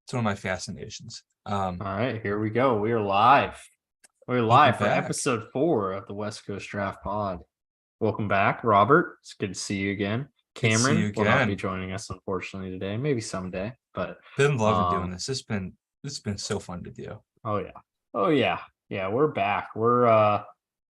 It's one of my fascinations. All right, here we go. We are live. We're Welcome live for back. episode 4 of the West Coast Draft Pod. Welcome back, Robert. It's good to see you again. Good to see you Cameron will not be again. joining us, unfortunately, today. Maybe someday, but Been loving doing um, this. This has been so fun to do. oh yeah, oh yeah, yeah. We're back. We're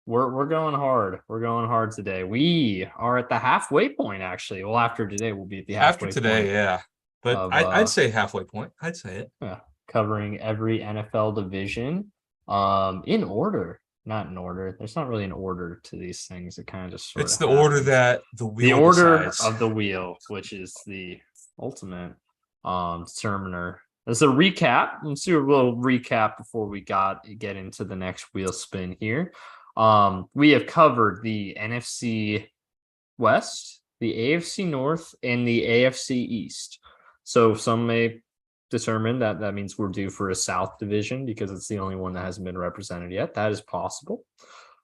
going hard. We're going hard today. We are at the halfway point. Actually, well, after today, we'll be at the After halfway today, point yeah. But of I'd say halfway point. I'd say it. yeah, covering every NFL division in order, not in order. There's not really an order to these things. It kind of just sort It's of the order happens. that the The wheel order decides. of the wheel, which is the ultimate determiner. As a recap, let's do a little recap before we get into the next wheel spin here. We have covered the NFC West, the AFC North, and the AFC East. So some may determine that that means we're due for a South division because it's the only one that hasn't been represented yet. That is possible.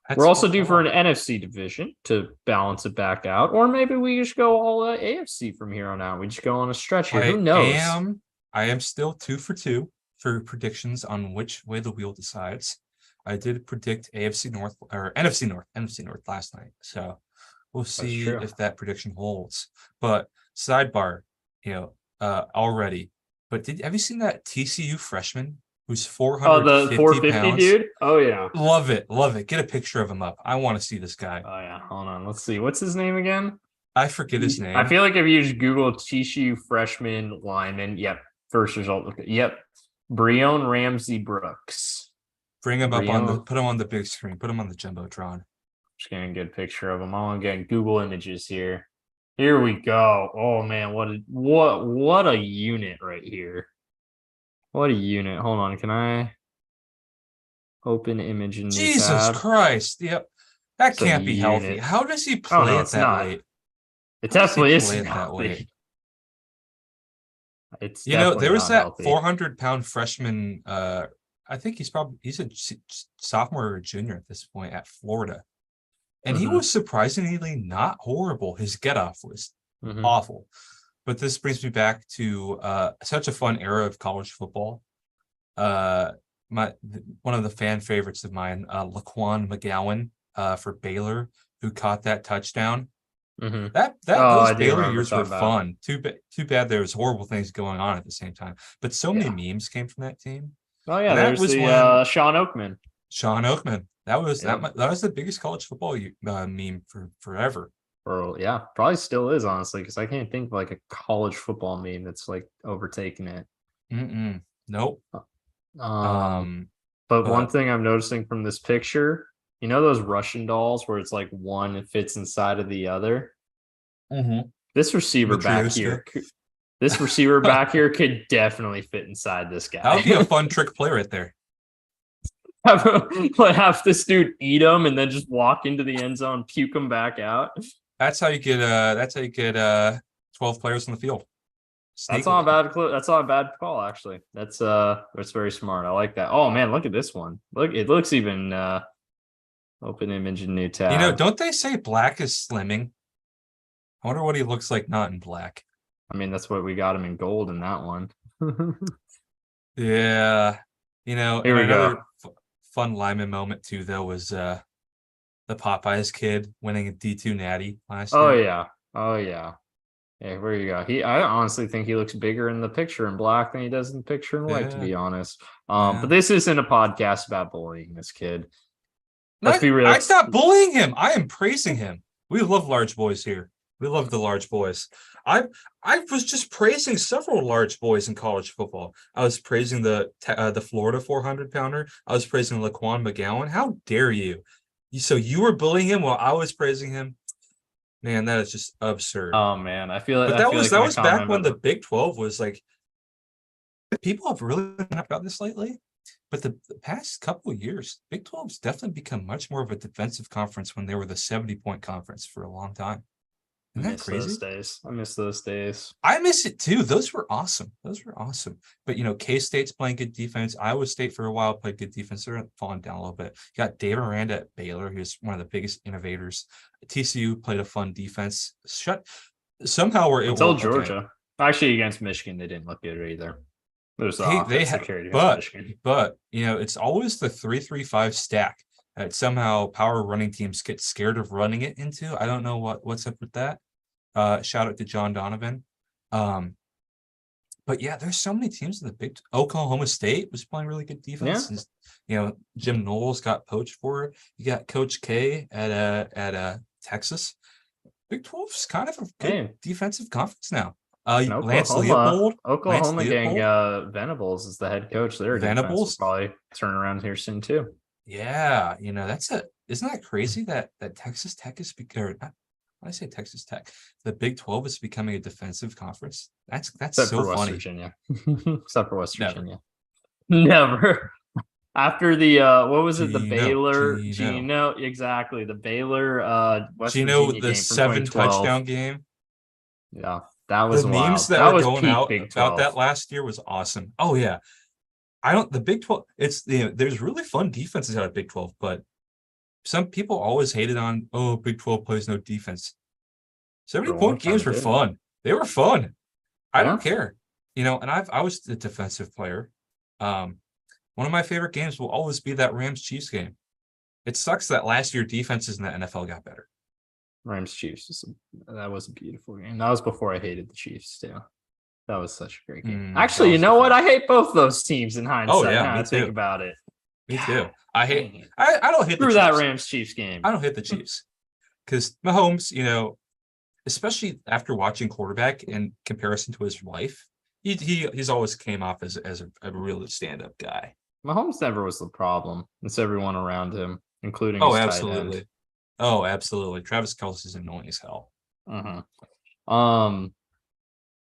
We're That's also due for an possible. NFC division to balance it back out, or maybe we just go all AFC from here on out. We just go on a stretch here. Who I knows? am I am still 2 for 2 for predictions on which way the wheel decides. I did predict AFC North or NFC North last night. So we'll That's see true. if that prediction holds. But sidebar, already. But have you seen that TCU freshman who's Oh, the 450 450 pounds? dude. Oh yeah. Love it, love it. Get a picture of him up. I want to see this guy. Oh yeah. Hold on. Let's see. What's his name again? I forget his I name. feel like if you just Google TCU freshman lineman, yep, first result. Yep, Breon Ramsey Brooks. Bring him up on the Breon, put him on the big screen. Put him on the jumbotron. just getting a good picture of him. I want to get Google images here. Here we go. Oh man, what a unit right here. What a unit. Hold on, can I open image in new Jesus tab? Christ. Yep. That It's a can't be healthy. unit. How does he Oh play no, it it's that not. weight? It How does he definitely play isn't it that weight? healthy. It's definitely There was not that healthy. 400-pound freshman. I think he's a sophomore or junior at this point at Florida, and he Mm-hmm. was surprisingly not horrible. His get off was Mm-hmm. awful. But this brings me back to such a fun era of college football. Uh, one of the fan favorites of mine, Laquan McGowan, for Baylor, who caught that touchdown. Mm-hmm. That Oh, those I do Baylor remember years were talking about. fun. Too bad there was horrible things going on at the same time. But so many Yeah. memes came from that team, Oh yeah, and that there's was the when Sean Oakman. Sean Oakman. Yep. That was the biggest college football meme for forever. Or yeah, probably still is honestly, because I can't think of like a college football meme that's like overtaking it. Nope. Um, Um, but one but thing I'm noticing from this picture, you know those Russian dolls where it's like one fits inside of the other? This receiver back Matryoshka. here, this receiver back here could definitely fit inside this That would be a guy. fun trick play right there. Have this dude eat him and then just walk into the end zone, puke him back out. That's how you get 12 players on the field. That's not a Sneakily. bad that's not a bad call actually. That's very smart. I like that. Oh man, look at this one. Look, it looks even open image in new tab. Don't they say black is slimming? I wonder what he looks like not in black. I mean, that's what we got him in gold in that one. Yeah. Here And we go. another fun lineman moment too, though, was the Popeyes kid winning a D2 natty last Oh year. yeah. Oh yeah. Yeah, where you go. I honestly think he looks bigger in the picture in black than he does in the picture in white, to Yeah. be honest. But Yeah. this isn't a podcast about bullying this kid. Let's Not, be real. I'm not bullying him. I am praising him. We love large boys here. We love the large boys. I was just praising several large boys in college football. I was praising the Florida 400-pounder. I was praising Laquan McGowan. How dare you? So you were bullying him while I was praising him? Man, that is just absurd. Oh man, But I feel like that my was back comment when about the Big 12 was like, people have really been about this lately. But the past couple of years, Big 12's definitely become much more of a defensive conference when they were the 70-point conference for a long time. I Isn't that miss those crazy? days. I miss those days. I miss it too. Those were awesome. Those were awesome. But K-State's playing good defense. Iowa State for a while played good defense. They're falling down a little bit. You got Dave Aranda at Baylor, who's one of the biggest innovators. TCU played a fun defense. Somehow we're Until okay. Georgia. Actually, against Michigan, they didn't look good either. There's the They offensive have, carry against but Michigan. it's always the 3-3-5 stack that somehow power running teams get scared of running it into. I don't know what's up with that. Shout out to John Donovan. But yeah, there's so many teams in the Big. Oklahoma State was playing really good defense. And, Jim Knowles got poached for it. You got Coach K at Texas. Big 12 is kind of a good defensive conference now. Oklahoma getting Venables is the head coach. Their defense will probably turn around here soon too. Yeah, isn't that crazy that Texas Tech is when I say Texas Tech, the Big 12 is becoming a defensive conference. That's Except so for West funny. Virginia. Except for West Virginia. Never. After the what was it? The Baylor Gino. Exactly. The Baylor West Virginia the game 7 touchdown game. Yeah. That was the wild. memes that were going out about that last year was awesome. Oh yeah. The Big 12, there's really fun defenses out of Big 12, but some people always hated on, Big 12 plays no defense. 70-point games were fun. They were fun. I don't care. And I was the defensive player. One of my favorite games will always be that Rams-Chiefs game. It sucks that last year defenses in the NFL got better. Rams-Chiefs, that was a beautiful game. That was before I hated the Chiefs too. That was such a great game. Actually, you know what? I hate both those teams in hindsight. Oh yeah, now I think about it. Me too. I don't hate the Chiefs. That Rams-Chiefs game. I don't hate the Chiefs because Mahomes, especially after watching quarterback in comparison to his wife, he's always came off as a real stand-up guy. Mahomes never was the problem. It's everyone around him, including his absolutely. Tight end. Oh, absolutely. Travis Kelce's annoying as hell.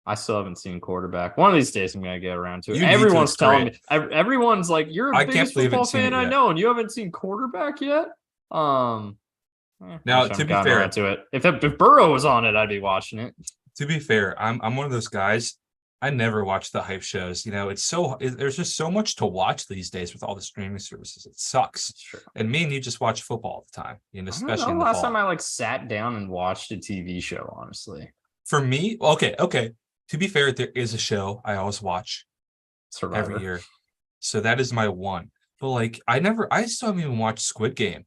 I still haven't seen quarterback. One of these days I'm gonna get around to it. Everyone's telling me. Everyone's like, "You're a biggest football fan I know, and you haven't seen quarterback yet." Now, to be fair, to it. If Burrow was on it, I'd be watching it. To be fair, I'm one of those guys. I never watch the hype shows. There's just so much to watch these days with all the streaming services. It sucks. And me and you just watch football all the time. Especially in the last time I sat down and watched a TV show. Honestly, for me, okay. To be fair, there is a show I always watch Survivor. Every year. So that is my one. But I still haven't even watched Squid Game.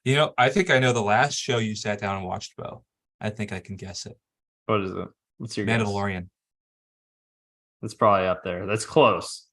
I think I know the last show you sat down and watched, Beau. I think I can guess it. What is it? What's your Mandalorian? Guess? That's probably up there. That's close.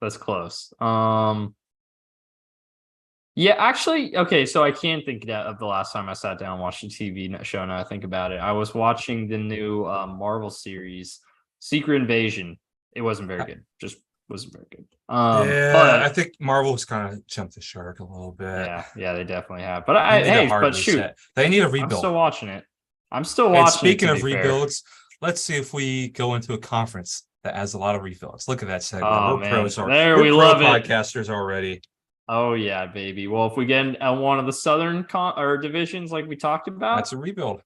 Yeah, actually, okay, so I can't think of the last time I sat down and watched a TV show. Now I think about it. I was watching the new Marvel series, Secret Invasion. It wasn't very good. Just wasn't very good. But I think Marvel's kind of jumped the shark a little bit. Yeah, they definitely have. But shoot, they need a rebuild. I'm still watching it. And speaking of rebuilds, let's see if we go into a conference that has a lot of rebuilds. Look at that segment. We're pros. We love it. Podcasters already. Oh yeah, baby. Well, if we get one of the southern divisions like we talked about, that's a rebuild.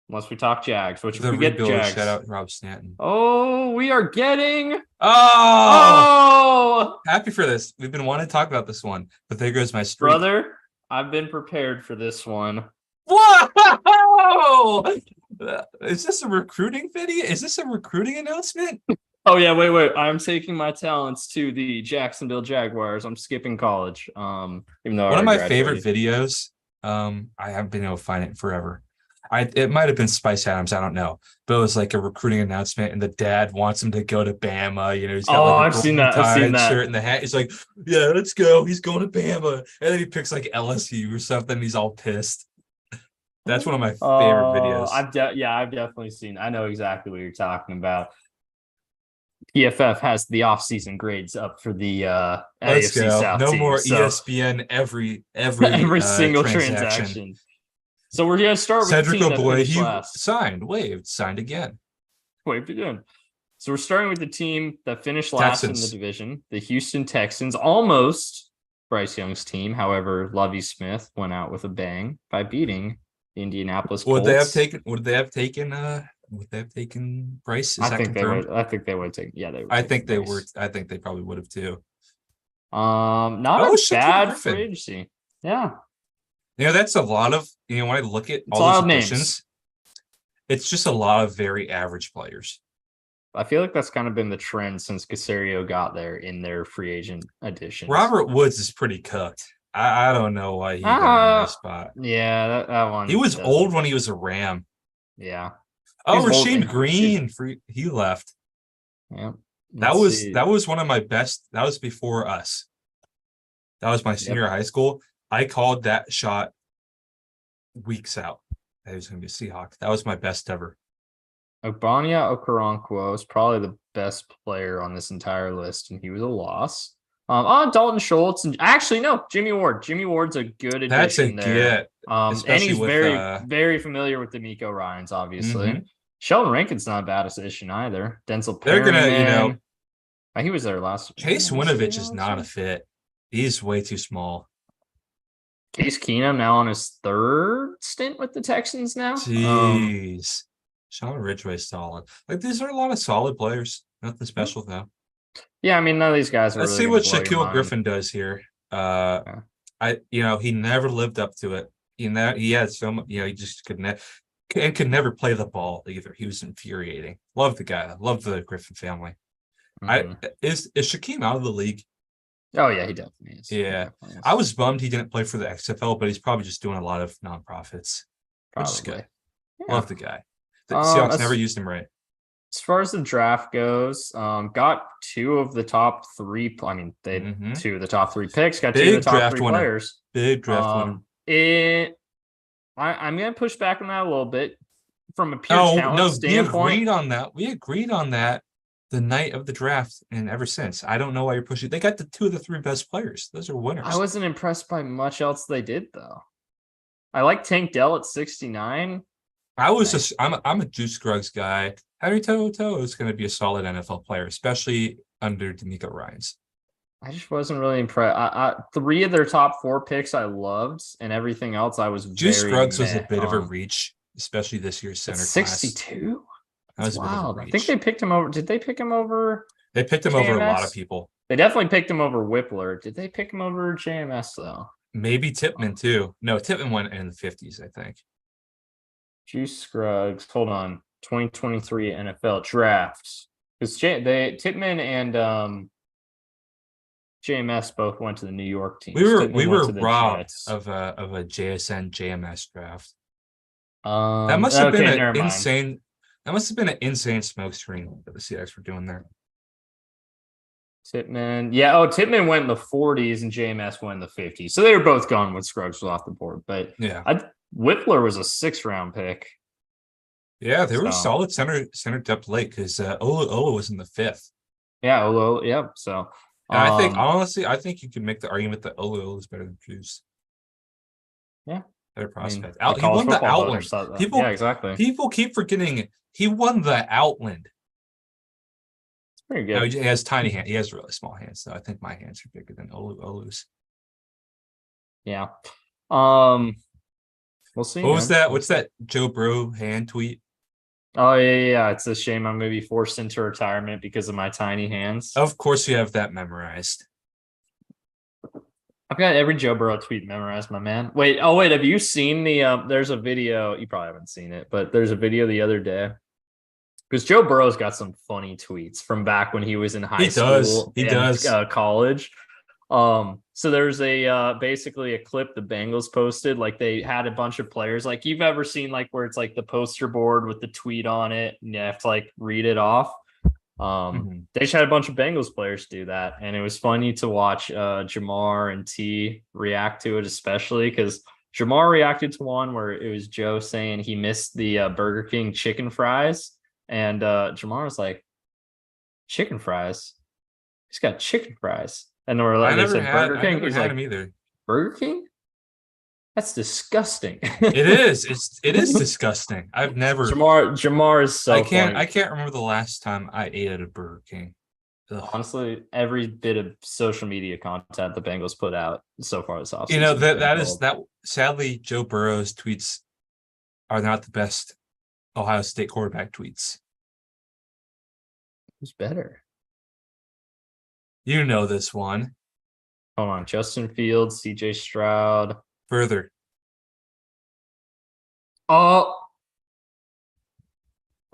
Unless we talk Jags, which if we get Jags. Shout out Rob Stanton. Oh, we are getting. Oh, happy for this. We've been wanting to talk about this one, but there goes my streak. Brother, I've been prepared for this one. Whoa! Is this a recruiting video? Is this a recruiting announcement? Oh yeah, wait. I'm taking my talents to the Jacksonville Jaguars. I'm skipping college. Even though one of my favorite videos. I haven't been able to find it in forever. It might have been Spice Adams, I don't know. But it was like a recruiting announcement, and the dad wants him to go to Bama. He's got I've seen that shirt and the hat. He's like, yeah, let's go. He's going to Bama, and then he picks like LSU or something. He's all pissed. That's one of my favorite videos. I've definitely seen. I know exactly what you're talking about. PFF has the off-season grades up for the AFC South. No more ESPN every single transaction. So we're going to start with Cedric the team O'Boy. He signed again. Waved again. So we're starting with the team that finished last in the division, the Houston Texans, almost Bryce Young's team. However, Lovie Smith went out with a bang by beating the Indianapolis Colts. Would they have taken Bryce? I think they would have taken. Yeah, they would. I think they were. I think they probably would have too. Not a bad free agency. Yeah. That's a lot of, when I look at all those additions, it's just a lot of very average players. I feel like that's kind of been the trend since Casario got there in their free agent additions. Robert Woods is pretty cooked. I don't know why he got in this spot. Yeah, that one. He was old when he was a Ram. Yeah. Oh, Rasheem Green, he left. Yeah. That was one of my best. That was before us. That was my senior high school. I called that shot weeks out. That was going to be a Seahawk. That was my best ever. Ogbonnia Okoronkwo is probably the best player on this entire list, and he was a loss. Dalton Schultz and actually no, Jimmy Ward. Jimmy Ward's a good addition. That's a get. And he's very familiar with the Nico Ryans, obviously. Mm-hmm. Sheldon Rankin's not a bad addition either. Denzel Perryman. They're gonna, he was there last. Chase Winovich is not a fit. He's way too small. Case Keenum now on his third stint with the Texans now. Jeez. Sean Ridgeway's solid. Like, these are a lot of solid players. Nothing special, though. Yeah, I mean, none of these guys are Let's see what Shaquille Griffin does here. He never lived up to it. He had so much, he just could never play the ball either. He was infuriating. Love the guy. Love the Griffin family. Mm-hmm. Is Shaquem out of the league? Oh yeah, he definitely is. Yeah, I was bummed he didn't play for the XFL, but he's probably just doing a lot of nonprofits. Which is good. Yeah. Love the guy. The Seahawks never used him right. As far as the draft goes, got two of the top three. I mean, they two of the top three picks. Got two of the top three players. Big draft winner. I'm gonna push back on that a little bit from a pure talent standpoint. We agreed on that the night of the draft, and ever since. I don't know why you're pushing. They got the two of the three best players. Those are winners. I wasn't impressed by much else they did though. I like Tank Dell at 69. I'm a Juice Scruggs guy. Henry To'oTo'o is going to be a solid NFL player, especially under D'Amico Ryans. I just wasn't really impressed. Three of their top four picks I loved, and everything else I was Juice Scruggs was a bit of a reach, especially this year's center class. 62? That was wild. I think they picked him over. Did they pick him over? They picked him over a lot of people. They definitely picked him over Whippler. Did they pick him over JMS though? Maybe Tippmann too. No, Tippmann went in the 50s, I think. Juice Scruggs. Hold on. 2023 NFL drafts. Because Tippmann and JMS both went to the New York team. We were robbed of a JSN JMS draft. That must have been an insane. That must have been an insane smoke screen that the Seahawks were doing there. Tippmann. Yeah. Tippmann went in the 40s and JMS went in the 50s. So they were both gone when Scruggs was off the board. But yeah, Whippler was a 6th-round pick. Yeah, they were solid center depth late because Ola was in the 5th. Yeah, Ola. Yeah. So I think honestly, you can make the argument that Ola is better than Juice. Yeah. Better prospect. He won the Outland. Yeah, exactly. People keep forgetting he won the Outland. It's pretty good. No, he has tiny hands. He has really small hands, though. I think my hands are bigger than Olu's. Yeah. We'll see. What was that? What's that Joe Burrow hand tweet? Oh yeah. It's a shame I'm going to be forced into retirement because of my tiny hands. Of course, you have that memorized. I've got every Joe Burrow tweet memorized, my man. Wait, have you seen the there's a video, you probably haven't seen it, but there's a video the other day. Because Joe Burrow's got some funny tweets from back when he was in high school. He does. College. So there's basically a clip the Bengals posted, like they had a bunch of players, like you've ever seen like where it's like the poster board with the tweet on it and you have to like read it off. They just had a bunch of Bengals players do that, and it was funny to watch Jamar and T react to it, especially because Jamar reacted to one where it was Joe saying he missed the Burger King chicken fries, and Jamar was like, "Chicken fries? He's got chicken fries." And we're like, they said Burger King. He's like, either. Burger King? That's disgusting. It is. It is disgusting. I've never. Jamar is so. I can't remember the last time I ate at a Burger King. Ugh. Honestly, every bit of social media content the Bengals put out so far this offseason. That. Sadly, Joe Burrow's tweets are not the best Ohio State quarterback tweets. Who's better? You know this one. Hold on. Justin Fields, CJ Stroud. Further. Oh.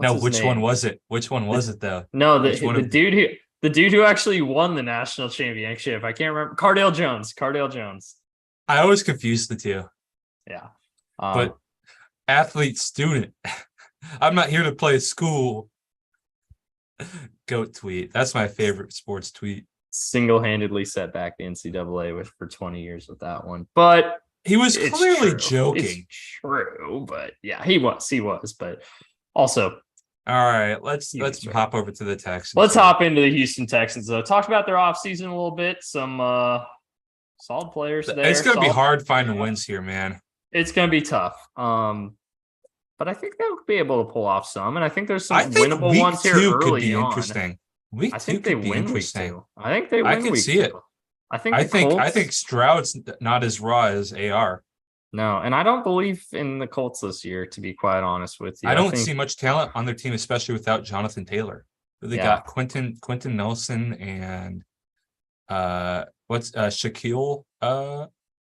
No, his which one name? was it? Which one was it though? No, Which one of the dude who actually won the national championship. I can't remember. Cardale Jones. I always confuse the two. Yeah. But athlete student. I'm not here to play school. Goat tweet. That's my favorite sports tweet. Single-handedly set back the NCAA for 20 years with that one. But he was clearly joking. It's true, but yeah, he was. But also, all right, let's hop over to the Texans. Let's hop into the Houston Texans, though. Talk about their offseason a little bit. Some solid players there. It's going to be hard finding wins here, man. It's going to be tough. But I think they'll be able to pull off some, and I think there's some winnable ones here early on. Interesting. I think they win week 2. I think they win. I can see it. I think Stroud's not as raw as AR. No, and I don't believe in the Colts this year, to be quite honest with you. I don't see much talent on their team, especially without Jonathan Taylor. They got Quentin Nelson and Shaquille.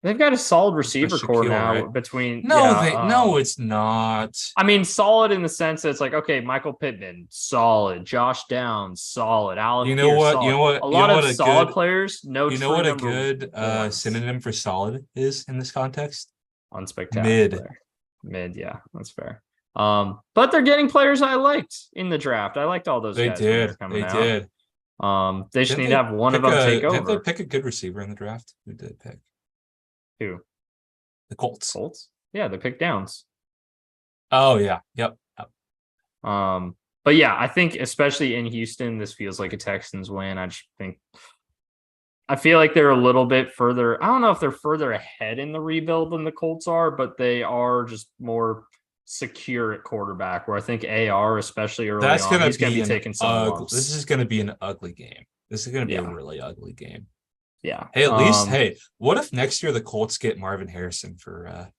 They've got a solid receiver core now, right? No, it's not. I mean, solid in the sense that it's like, okay, Michael Pittman, solid. Josh Downs, solid. Alec, you know what? A lot of solid players. No, you know what a good synonym for solid is in this context? Unspectacular. Mid, yeah, that's fair. But they're getting players I liked in the draft. I liked all those guys. They did. They just need to have one of them take over. Did they pick a good receiver in the draft? Who did pick? Who? The Colts. Yeah, they picked Downs. Oh yeah. Yep. But yeah, I think especially in Houston, this feels like a Texans win. I feel like they're a little bit further. I don't know if they're further ahead in the rebuild than the Colts are, but they are just more secure at quarterback. Where I think AR, especially early on, he's going to be taking some lumps. This is going to be an ugly game. This is going to be a really ugly game. Yeah. Hey, at least, what if next year the Colts get Marvin Harrison for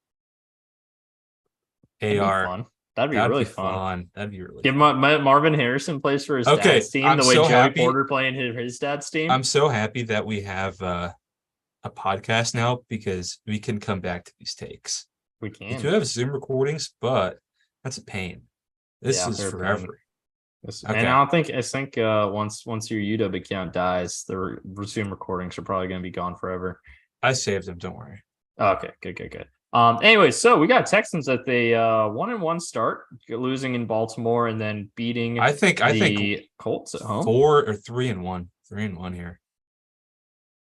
AR? That'd be really fun. That'd be really Give Marvin Harrison plays for his dad's team the way Joey Porter playing his dad's team. I'm so happy that we have a podcast now because we can come back to these takes. We can. We do have Zoom recordings, but that's a pain. This is forever. And I think once your UW account dies, the Zoom recordings are probably going to be gone forever. I saved them. Don't worry. Okay, good. Anyway, so we got Texans at the 1-1 start, losing in Baltimore and then beating. I think Colts at home 4 or 3-1, 3-1 here.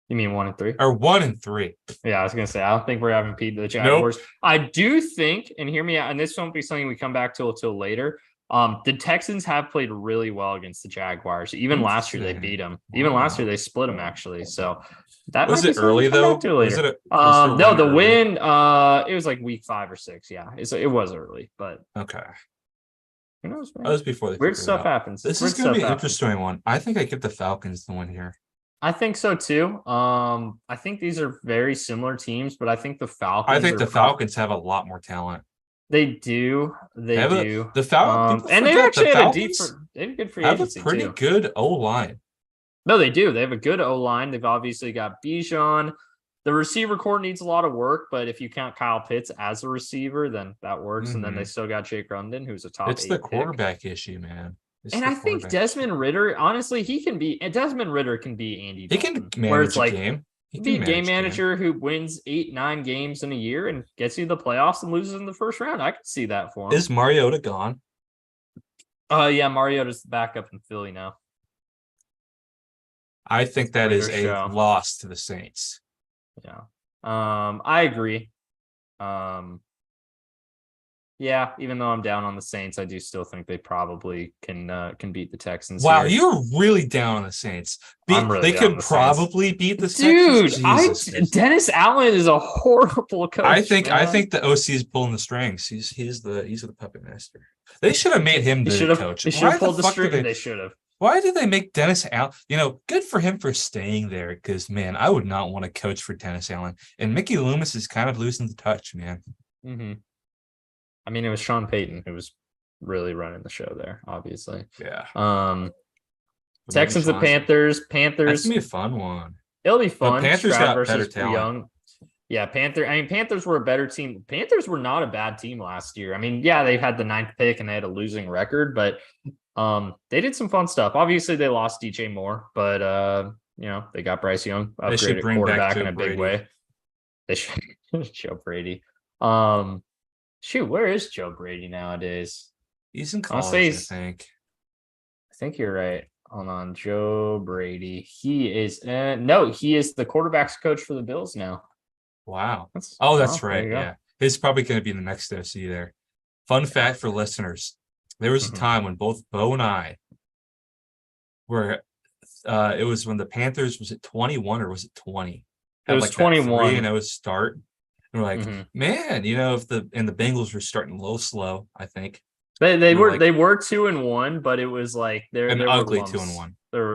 You mean 1-3 or 1-3? Yeah, I was gonna say I don't think we're having beat the Jaguars. Nope. I do think, and hear me out, and this won't be something we come back to till later. The Texans have played really well against the Jaguars. Even last year they beat them. Even last year they split them actually. So that was it early though. No, the win. It was like week 5 or 6. Yeah, it was early, but okay. Who knows? That was before weird stuff happens. This is going to be an interesting one. I think I give the Falcons the win here. I think so too. I think these are very similar teams, but I think the Falcons. I think the Falcons have a lot more talent. They do. They do. The Falcons, and they actually had they have a good free agency. Have a pretty good O line. No, they do. They have a good O line. They've obviously got Bijan. The receiver core needs a lot of work, but if you count Kyle Pitts as a receiver, then that works. Mm-hmm. And then they still got Jake London, who's a top. It's the quarterback issue, man. I think Desmond Ridder, honestly, Desmond Ridder can be Andy Dalton. He can manage a game. Be a game manager who wins 8-9 games in a year and gets you the playoffs and loses in the first round. I could see that for him. Is Mariota gone? Yeah, Mariota's the backup in Philly now. I think that is a loss to the Saints. Yeah. I agree. Yeah, even though I'm down on the Saints, I do still think they probably can beat the Texans. Wow, you're really down on the Saints. They could probably beat the Texans. Dude, Dennis Allen is a horrible coach. I think the OC is pulling the strings. He's the puppet master. They should have made him the coach. They should have pulled the string. They should have. Why did they make Dennis Allen? Good for him for staying there. Because man, I would not want to coach for Dennis Allen. And Mickey Loomis is kind of losing the touch, man. Mm-hmm. I mean, it was Sean Payton who was really running the show there, obviously. Yeah. Texans and Panthers. That's gonna be a fun one. It'll be fun. The Panthers got better talent. Young. Yeah, Panthers were a better team. Panthers were not a bad team last year. I mean, yeah, they had the 9th pick and they had a losing record, but they did some fun stuff. Obviously, they lost DJ Moore, but they got Bryce Young, They should upgraded bring back quarterback Joe in a big Brady. way. They should Joe Brady. Shoot, where is Joe Brady nowadays? He's in I'll college, say I think. I think you're right. Hold on, Joe Brady. He is no, he is the quarterbacks coach for the Bills now. Wow. That's That's there right. you go. Yeah. He's probably going to be the next OC there. Fun fact for listeners. There was a time when both Beau and I were it was when the Panthers, was it 21 or was it 20? It was like 21. That 3-0 start. And we're like, man, if the Bengals were starting a little slow, I think. They were 2-1, but it was like there ugly were 2-1.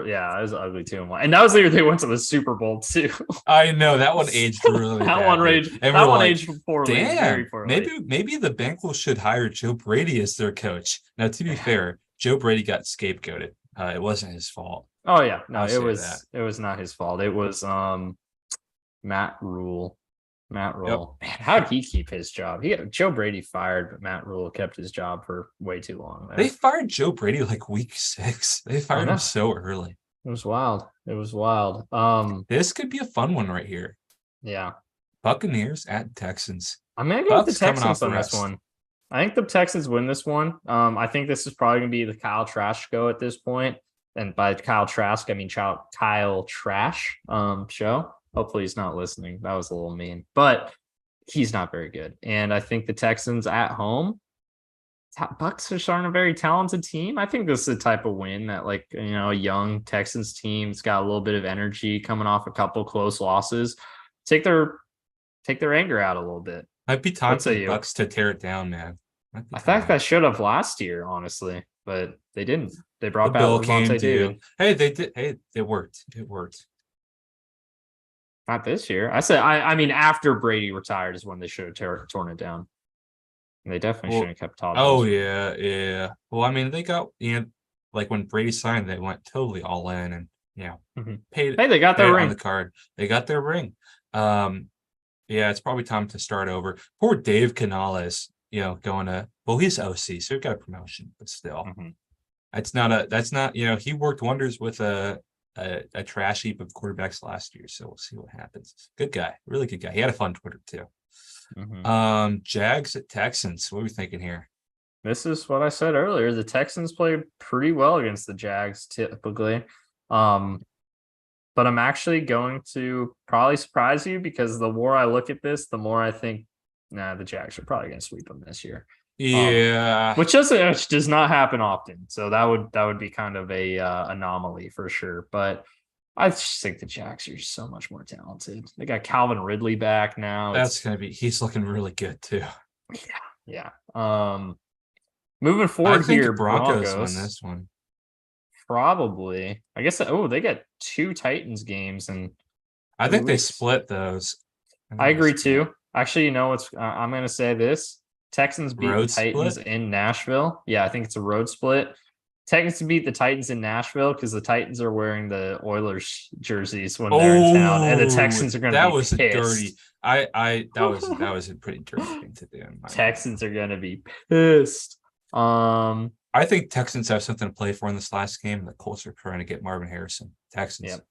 Yeah, it was ugly 2-1, and that was the year they went to the Super Bowl too. I know that one aged really badly. That one aged poorly, very poorly. Maybe the Bengals should hire Joe Brady as their coach. Now, to be fair, Joe Brady got scapegoated. It wasn't his fault. Oh yeah, no, it was not his fault. It was Matt Rule. Yep. Man, how did he keep his job? He got Joe Brady fired, but Matt Rule kept his job for way too long. They fired Joe Brady like week 6. They fired him so early. It was wild. This could be a fun one right here. Yeah. Buccaneers at Texans. I'm gonna go with the Texans on this one. I think the Texans win this one. I think this is probably gonna be the Kyle Trask show at this point. And by Kyle Trask, I mean Kyle Trash show. Hopefully he's not listening. That was a little mean, but he's not very good. And I think the Texans at home, Bucks aren't a very talented team. I think this is the type of win that, a young Texans team's got a little bit of energy coming off a couple close losses. Take their anger out a little bit. Might be time for the Bucks to tear it down, man. I think I should have last year, honestly, but they didn't. They brought back Levante David. Hey, they did. Hey, it worked. It worked. Not this year. I mean, after Brady retired is when they should have torn it down. And they definitely shouldn't have kept Todd. Oh, yeah. Well, I mean, they got, when Brady signed, they went totally all in and, paid. Hey, they got their ring on the card. They got their ring. Yeah, it's probably time to start over. Poor Dave Canales, going to, he's OC, so he got a promotion, but still. That's not, he worked wonders with a trash heap of quarterbacks last year, so we'll see what happens. Good guy, really good guy. He had a fun Twitter too. Jags at Texans. What are we thinking here? This is what I said earlier. The Texans play pretty well against the Jags typically. But I'm actually going to probably surprise you, because the more I look at this, the more I think, the Jags are probably going to sweep them this year. Yeah, which does not happen often. So that would be kind of a anomaly for sure. But I just think the Jags are so much more talented. They got Calvin Ridley back now. He's looking really good too. Yeah. Moving forward, I think Broncos win this one. Probably. I guess. They got 2 Titans games, and I think they split those. I agree too. Actually, I'm going to say this. Texans beat the Titans in Nashville. Yeah, I think it's a road split. Texans beat the Titans in Nashville because the Titans are wearing the Oilers jerseys when they're in town, and the Texans are going to be pissed. Dirty. That was a pretty dirty thing to do. Texans are going to be pissed. I think Texans have something to play for in this last game. The Colts are trying to get Marvin Harrison. Texans. Yep.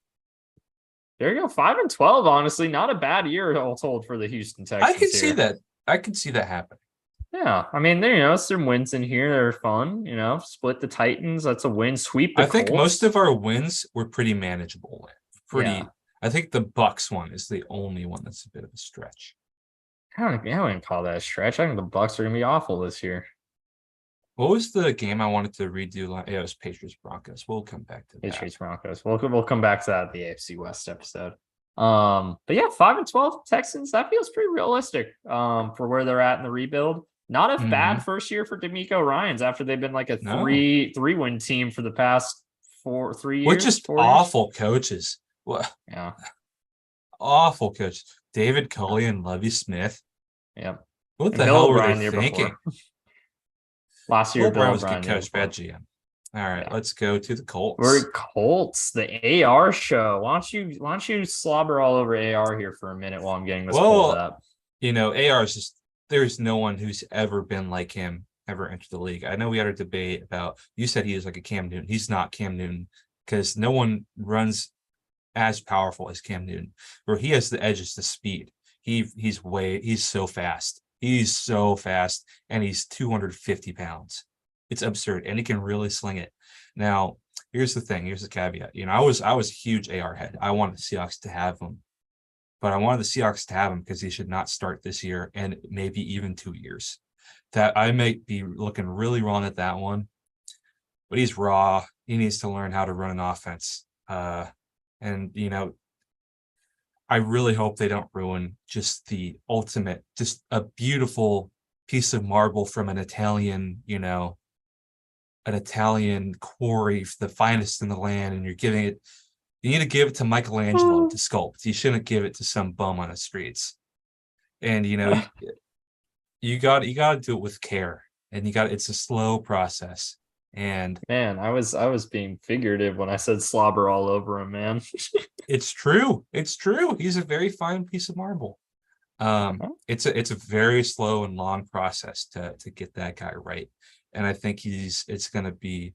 There you go. 5-12. Honestly, not a bad year all told for the Houston Texans. I can see that. I can see that happening. Yeah, I mean, some wins in here. They're fun. Split the Titans. That's a win. Sweep the Colts. I think most of our wins were pretty manageable. I think the Bucks one is the only one that's a bit of a stretch. I wouldn't call that a stretch. I think the Bucks are going to be awful this year. What was the game I wanted to redo? Yeah, it was Patriots Broncos. We'll come back to that. Patriots Broncos. We'll come back to that at the AFC West episode. But yeah, 5-12 Texans. That feels pretty realistic for where they're at in the rebuild. Not a bad first year for D'Amico Ryans after they've been like a three-win team for the past 3 years. We're just awful coaches. What? Yeah. Awful coach. David Culley and Lovie Smith. Yep. What the hell were they thinking? Last year, Bill O'Brien was a good coach, bad GM. All right, Yeah. let's go to the We're Colts. Colts, the AR show. Why don't you slobber all over AR here for a minute while I'm getting this pulled Well, up? AR is just there's no one who's ever been like him ever entered the league. I know we had a debate about you said he is like a Cam Newton. He's not Cam Newton because no one runs as powerful as Cam Newton, where he has the edges, the speed. He's so fast. He's so fast, and he's 250 pounds. It's absurd, and he can really sling it. Now, here's the thing. Here's the caveat. I was a huge AR head. I wanted the Seahawks to have him, but I wanted the Seahawks to have him because he should not start this year and maybe even 2 years. That I may be looking really wrong at that one, but he's raw. He needs to learn how to run an offense. And I really hope they don't ruin just the ultimate, just a beautiful piece of marble from an Italian quarry, the finest in the land, and you need to give it to Michelangelo to sculpt. You shouldn't give it to some bum on the streets. And you got to do it with care, and it's a slow process. And Man, I was being figurative when I said slobber all over him, man. it's true. It's true. He's a very fine piece of marble. It's a very slow and long process to get that guy right. And I think it's gonna be,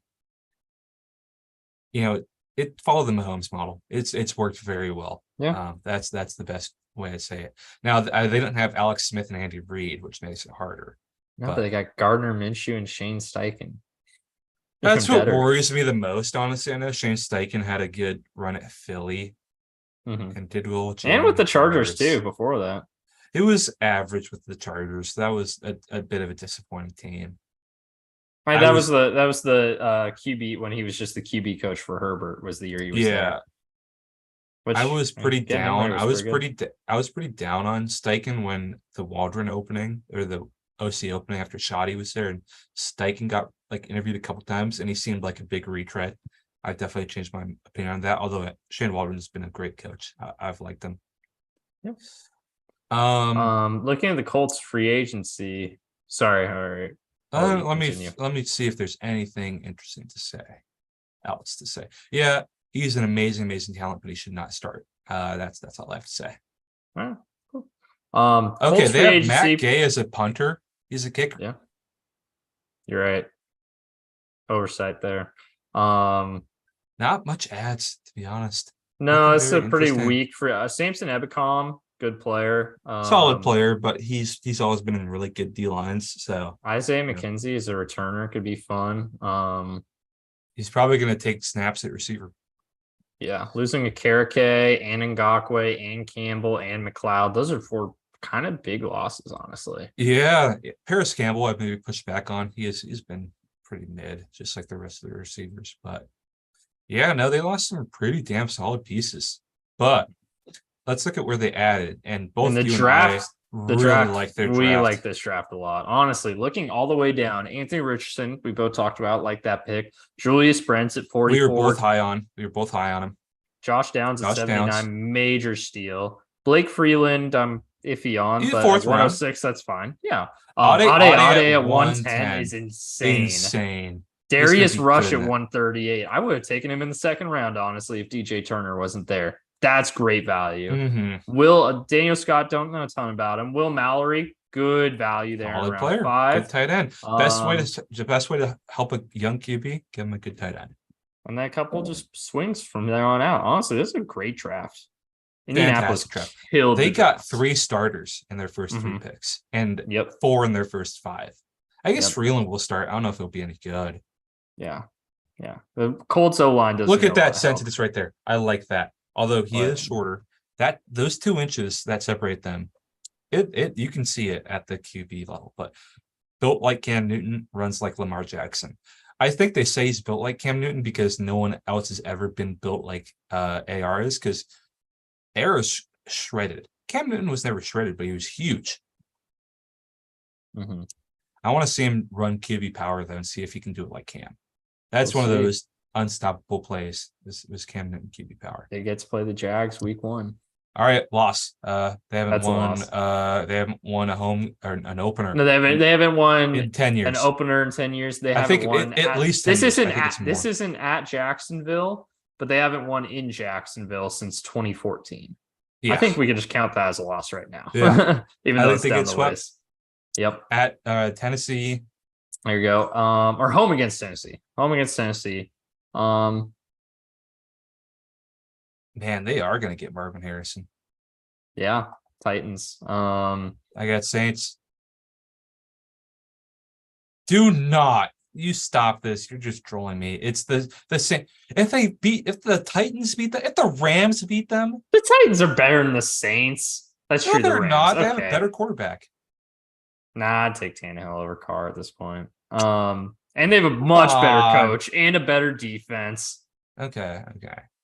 it followed the Mahomes model. It's worked very well. Yeah. That's the best way to say it. Now they don't have Alex Smith and Andy Reid, which makes it harder. No, But but they got Gardner Minshew and Shane Steichen. that's Even what better. worries me the most, honestly. I know Shane Steichen had a good run at Philly and did well. And with the Chargers Jaguars. too before that. It was average with the Chargers. That was a bit of a disappointing team. Right, that was the QB when he was just the QB coach for Herbert was the year he was there. Which I was pretty getting him there down. I was pretty good. I was pretty down on Steichen when the Waldron opening or the OC opening after Shoddy was there, and Steichen got interviewed a couple times, and he seemed like a big retread. I definitely changed my opinion on that. Although Shane Waldron has been a great coach, I've liked him. Yep. Um, Looking at the Colts free agency. Sorry, all right. let me see if there's anything interesting to say. Else to say, yeah, he's an amazing talent, but he should not start. That's all I have to say. All right, cool. Okay, Colts they have agency. Matt Gay as a punter. He's a kicker. Yeah, you're right. Oversight there. Not much ads, to be honest. No, Nothing it's a very pretty interesting. weak for Samson Ebicom, good player. Solid player, but he's always been in really good D lines. So Isaiah McKenzie as a returner could be fun. he's probably going to take snaps at receiver. Yeah, losing a Karake and Ngakwe and Campbell and McLeod. Those are 4 kind of big losses, honestly. Yeah, Paris Campbell, I've maybe pushed back on. He's been pretty mid, just like the rest of the receivers. But yeah, no, they lost some pretty damn solid pieces. But let's look at where they added, and both the you draft, and I really like their draft. We like this draft a lot. Honestly, looking all the way down, Anthony Richardson, we both talked about, like that pick. Julius Brents at 44. We were both high on him. Josh Downs at 79, major steal. Blake Freeland, I'm iffy on, He's but fourth at 106, that's fine. Yeah. Ade at 110 is insane. Darius Rush at 138. I would have taken him in the second round, honestly, if DJ Turner wasn't there. That's great value. Mm-hmm. Daniel Scott, don't know a ton about him. Will Mallory, good value there. Solid in player, 5. good tight end. Best way to help a young QB, give him a good tight end. And that couple just swings from there on out. Honestly, this is a great draft. Indianapolis draft. They got 3 starters in their first 3 picks, and 4 in their first 5. I guess Freeland will start. I don't know if he'll be any good. Yeah. The Colts O-line doesn't look at that sentence right there. I like that. Although he is shorter, those 2 inches that separate them, you can see it at the QB level. But built like Cam Newton, runs like Lamar Jackson. I think they say he's built like Cam Newton because no one else has ever been built like AR is, because AR is shredded. Cam Newton was never shredded, but he was huge. Mm-hmm. I want to see him run QB power though and see if he can do it like Cam. That's one of those unstoppable plays. This was Cam Newton QB power. They get to play the Jags week 1. All right, loss. They haven't That's a won. loss. They haven't won a home or an opener No, they haven't won in 10 an years. opener in 10 years. They I haven't think won at least 10 this years. isn't I think it's this more. isn't at Jacksonville, but they haven't won in Jacksonville since 2014. I Yeah, think we can just count that as a loss right now. Yeah. Even I though think it's they down get the swept. list. Yep. At Tennessee. There you go. Or home against Tennessee. Home against Tennessee. Man, they are going to get Marvin Harrison. Yeah, Titans. I got Saints. Do not. You stop this. You're just trolling me. It's the same. If the Titans beat them, if the Rams beat them, The Titans are better than the Saints. That's no, true. The they're Rams. not. They Okay. have a better quarterback. Nah, I'd take Tannehill over Carr at this point. And they have a much better coach and a better defense. Okay.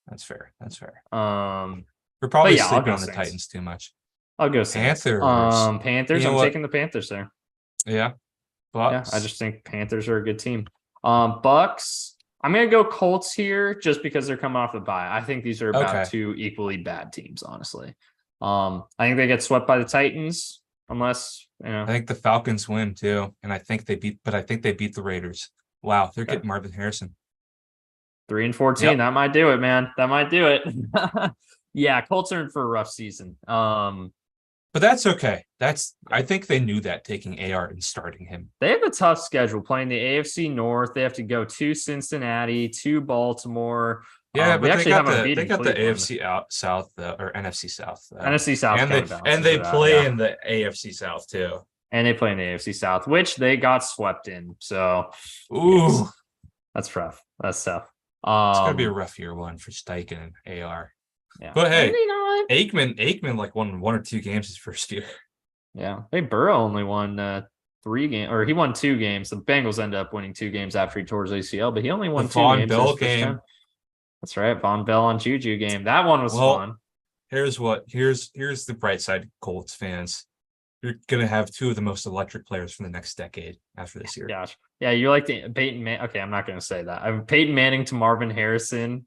That's fair. We're but probably yeah, I'll sleeping go on the Saints. Titans too much. I'll go Saints. Panthers. Panthers. You know I'm what? taking the Panthers there. Yeah. Bucks. Yeah, I just think Panthers are a good team. Bucks. I'm gonna go Colts here just because they're coming off the bye. I think these are about two equally bad teams, honestly. I think they get swept by the Titans, unless I think the Falcons win too, and I think they beat the Raiders. Wow, they're getting Marvin Harrison. 3-14. Yep. That might do it, man. That might do it. Yeah, Colts are in for a rough season. But that's okay. I think they knew that taking AR and starting him. They have a tough schedule playing the AFC North. They have to go to Cincinnati, to Baltimore. Yeah, but they got the Cleveland. AFC South or NFC South. NFC South, and they play in the AFC South too. And they play in the AFC South, which they got swept in. So, ooh, that's rough. That's tough. It's gonna be a rough year one for Steichen and AR. Yeah, but hey, Aikman like won 1 or 2 games his first year. Yeah, hey, Burrow only won 3 games, or he won 2 games. The Bengals ended up winning 2 games after he tore his ACL, but he only won 2 games. Bell game. That's right, Von Bell on Juju game. That one was fun. Here's the bright side, Colts fans. You're gonna have 2 of the most electric players from the next decade after this year. Gosh, yeah, you like the Peyton Manning. Okay, I'm not gonna say that. Peyton Manning to Marvin Harrison.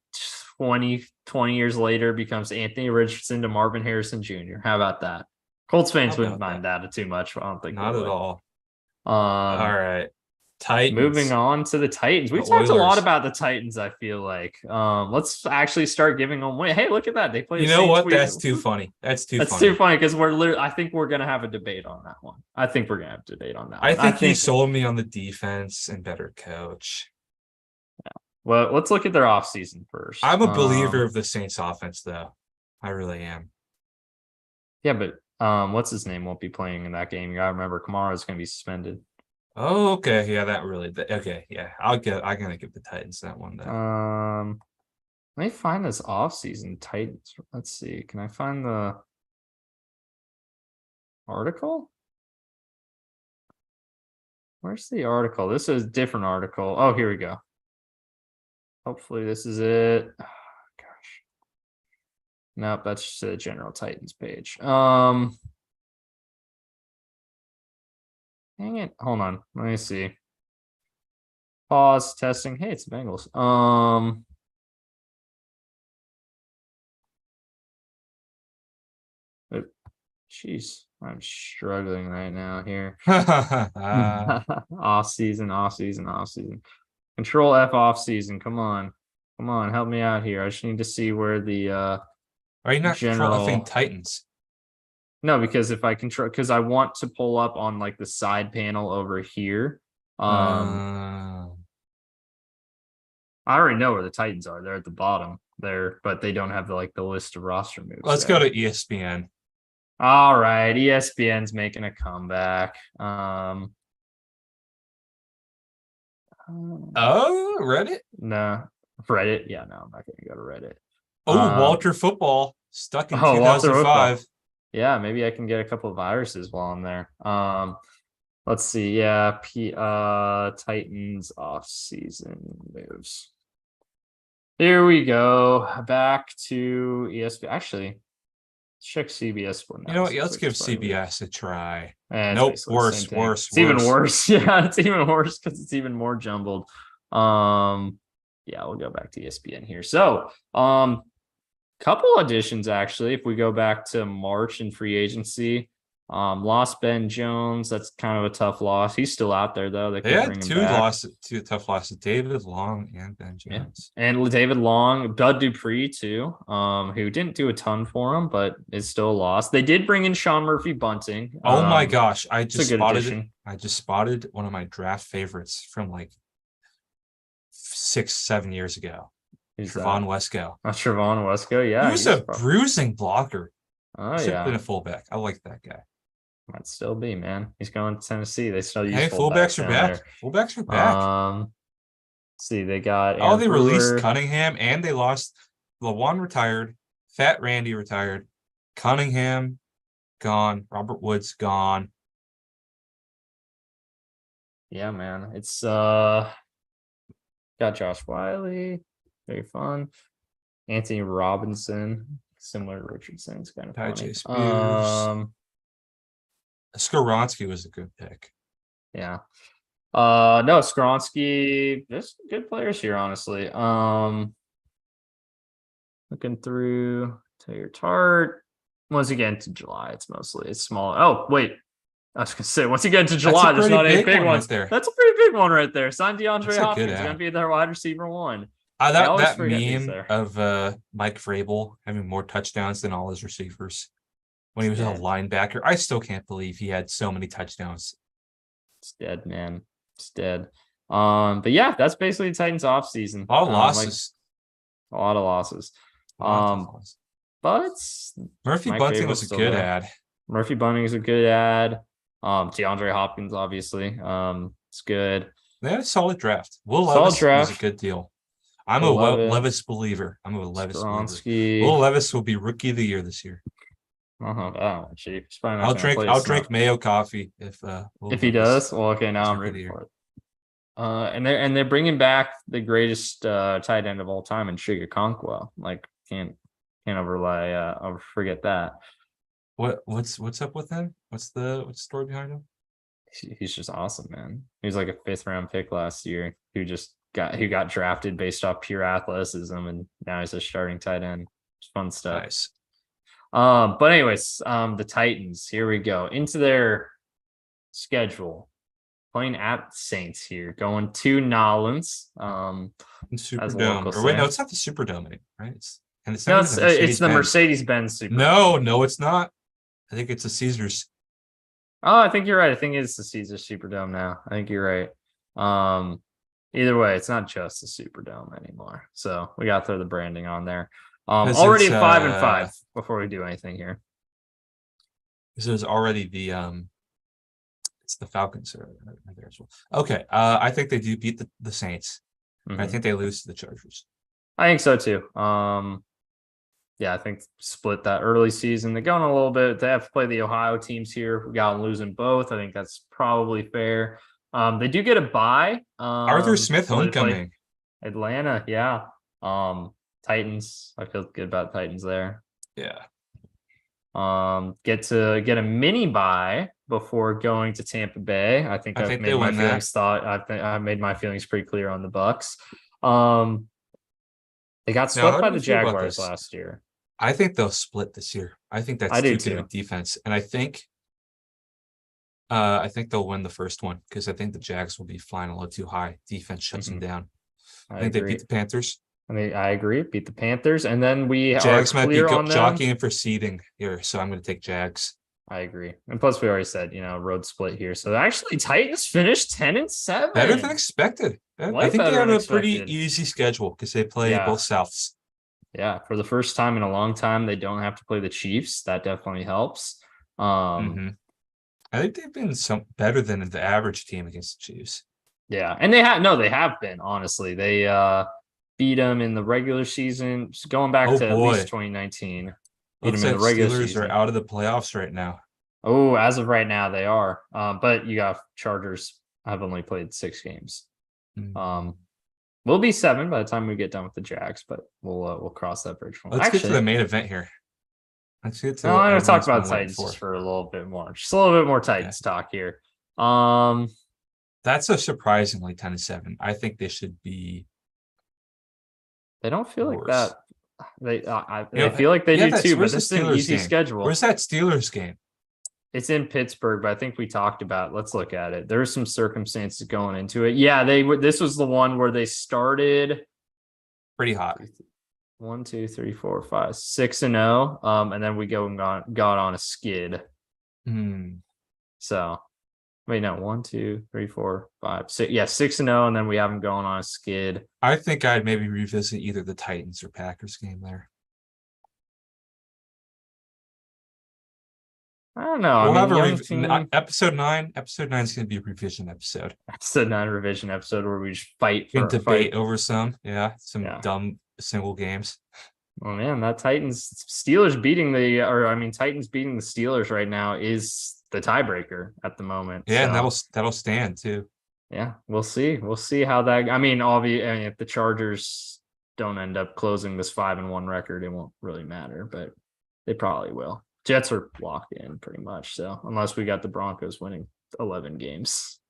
20 years later becomes Anthony Richardson to Marvin Harrison Jr. How about that? Colts fans wouldn't mind that too much. I don't think not at all. All right. Titans. Moving on to the Titans. We've talked a lot about the Titans, I feel like. Let's actually start giving them away. Hey, look at that. They play. You know what? That's too funny. That's too funny because I think we're gonna have a debate on that one. I think you sold me on the defense and better coach. Yeah. Well, let's look at their offseason first. I'm a believer of the Saints offense, though. I really am. Yeah, but what's his name won't be playing in that game. You gotta remember Kamara's gonna be suspended. Oh, okay. Yeah, that really. Okay, yeah. I'm gonna give the Titans that one then. Let me find this offseason Titans. Let's see. Can I find the article? Where's the article? This is a different article. Oh, here we go. Hopefully this is it. Oh, gosh. Nope, that's just the general Titans page. Dang it. Hold on. Let me see. Pause. Testing. Hey, it's the Bengals. Jeez, I'm struggling right now here. Off season. Control F off season. Come on, help me out here. I just need to see where the Are you not controlling Titans? No, because if I control, because I want to pull up on like the side panel over here. I already know where the Titans are. They're at the bottom there, but they don't have the list of roster moves. Let's go to ESPN. All right, ESPN's making a comeback. Reddit? No, Reddit. Yeah, no, I'm not going to go to Reddit. Walter Football stuck in 2005. Yeah, maybe I can get a couple of viruses while I'm there. Let's see. Yeah, Titans off-season moves. Here we go. Back to ESPN. Actually, check CBS. You know what? Let's give CBS a try. Nope, worse. It's even worse. Yeah, it's even worse because it's even more jumbled. Yeah, we'll go back to ESPN here. So, Couple additions actually. If we go back to March in free agency, lost Ben Jones. That's kind of a tough loss. He's still out there though. They They could had bring him back. two tough losses: David Long and Ben Yeah, Jones. and David Long, Bud Dupree too, who didn't do a ton for him, but is still a loss. They did bring in Sean Murphy Bunting. Oh my gosh! It's a good addition. I just spotted one of my draft favorites from like 6, 7 years ago. Who's Trevon that? Wesco. Trevon Wesco. Yeah, He was a bruising blocker. Oh Should have been a yeah, fullback. I like that guy. might still be, man. He's going to Tennessee. They still use Hey, fullbacks are down back. there. Fullbacks are back. See, they got Oh, they released Brewer. Cunningham and they lost. Lawan retired. Fat Randy retired. Cunningham gone. Robert Woods gone. Yeah, man. It's got Josh Wiley, very fun. Anthony Robinson, similar to Richardson. It's kind of Ty funny. J. Spears. Skoronski was a good pick. Yeah. No, Skronsky, there's good players here, honestly. Looking through Taylor Tart. Once again to July, it's small. Oh, wait. I was gonna say once again to July, there's not any big ones. Right there. That's a pretty big one right there. Sign DeAndre That's Hopkins. He's gonna be their wide receiver one. That meme of Mike Vrabel having more touchdowns than all his receivers when he was a linebacker. I still can't believe he had so many touchdowns. It's dead, man. It's dead. But yeah, that's basically the Titans off season. A lot of losses. A lot of losses. But Murphy Bunting was a good ad. Murphy Bunting is a good ad. DeAndre Hopkins, obviously. It's good. They had a solid draft. Will Levis was a good deal. I'm a Levis believer. I'm a Levis believer. Will Levis will be rookie of the year this year. Cheap. I'll drink Mayo coffee if he does. Well, okay, now I'm ready for it. And they're bringing back the greatest tight end of all time in Sugar Conquo. Like can't forget that. What's up with him? What's the story behind him? He's just awesome, man. He was like a 5th round pick last year who got drafted based off pure athleticism, and now he's a starting tight end. It's fun stuff. Nice. But anyways, the Titans, here we go into their schedule, playing at Saints here, going to Nolans. Superdome. Or wait, no, it's not the Superdome, right? It's the Mercedes-Benz Superdome. No, it's not. I think it's the Caesars. Oh, I think you're right. I think it's the Caesars Superdome now. I think you're right. Either way, it's not just the Superdome anymore. So we got to throw the branding on there. Already 5-5 before we do anything here. This is already the it's the Falcons are there as well. Okay. I think they do beat the Saints. Mm-hmm. I think they lose to the Chargers. I think so too. Yeah, I think split that early season. They're going a little bit. They have to play the Ohio teams here. We got them losing both. I think that's probably fair. They do get a bye. Arthur Smith homecoming. Atlanta, yeah. Titans. I feel good about Titans there. Yeah. Get a mini bye before going to Tampa Bay. I think I've made my feelings I made my feelings pretty clear on the Bucks. They got swept by the Jaguars last year. I think they'll split this year. I think that's too good of defense. And I think they'll win the first one because I think the Jags will be flying a little too high. Defense shuts them down. I think they beat the Panthers. I agree. Beat the Panthers. And then Jags might be jockeying for seeding here. So I'm going to take Jags. I agree. And plus we already said, road split here. So actually Titans finished 10-7. Better than expected. I think they have a pretty easy schedule because they play both Souths. Yeah. For the first time in a long time, they don't have to play the Chiefs. That definitely helps. I think they've been better than the average team against the Chiefs. Yeah. And they have been, honestly. They beat them in the regular season, going back to at least 2019. Looks like Steelers are out of the playoffs right now. Oh, as of right now, they are. But you got Chargers. I've only played 6 games. We'll be 7 by the time we get done with the Jags, but we'll cross that bridge. Let's get to the main event here. Let's get to. I'm going to talk about Titans just for a little bit more. Just a little bit more Titans talk here. That's a surprisingly 10-7. I think they should be. They don't feel worse. Like that. I feel like they do too, but this is an easy schedule. Where's that Steelers game? It's in Pittsburgh, but I think we talked about. Let's look at it. There's some circumstances going into it. Yeah, this was the one where they started pretty hot. 1, 2, 3, 4, 5, 6-0. And then we got on a skid. So wait, no, 1, 2, 3, 4, 5, 6. Yeah, 6-0, and then we haven't gone on a skid. I think I'd maybe revisit either the Titans or Packers game there. I don't know. We'll have episode 9. Episode 9 is going to be a revision episode. Episode 9 revision episode where we just fight for debate over some dumb single games. Oh man, that Titans beating the Steelers right now is the tiebreaker at the moment. Yeah, so. that'll stand too. Yeah, we'll see. We'll see how that. I mean, obviously, if the Chargers don't end up closing this 5-1 record, it won't really matter, but they probably will. Jets are locked in pretty much. So unless we got the Broncos winning 11 games,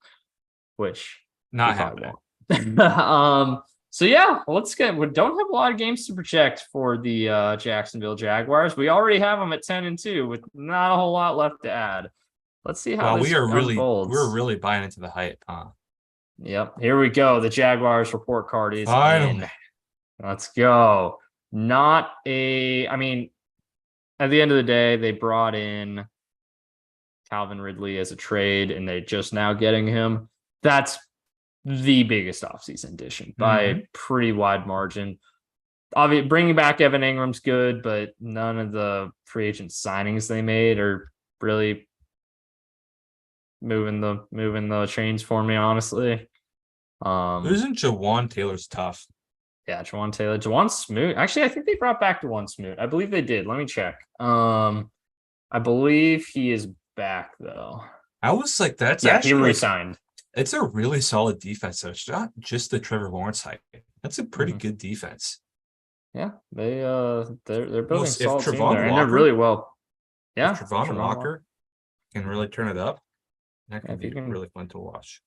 which not happening. So yeah, we don't have a lot of games to project for the Jacksonville Jaguars. We already have them at 10-2 with not a whole lot left to add. Let's see how this unfolds. We're really buying into the hype, huh? Yep. Here we go. The Jaguars report card is in. Let's go. At the end of the day, they brought in Calvin Ridley as a trade, and they're just now getting him. That's the biggest offseason addition by a pretty wide margin. Obviously, bringing back Evan Ingram's good, but none of the free agent signings they made are really moving the chains for me, honestly. Losing Jawan Taylor's tough. Yeah, Jawan Taylor. Jawan Smoot. Actually, I think they brought back Jawan Smoot. I believe they did. Let me check. I believe he is back, though. I was like, he re-signed. It's a really solid defense, so it's not just the Trevor Lawrence hype. That's a pretty good defense. Yeah, they're building a solid team there, and they're really well. Yeah, if Trevon Walker can really turn it up, that could be really fun to watch.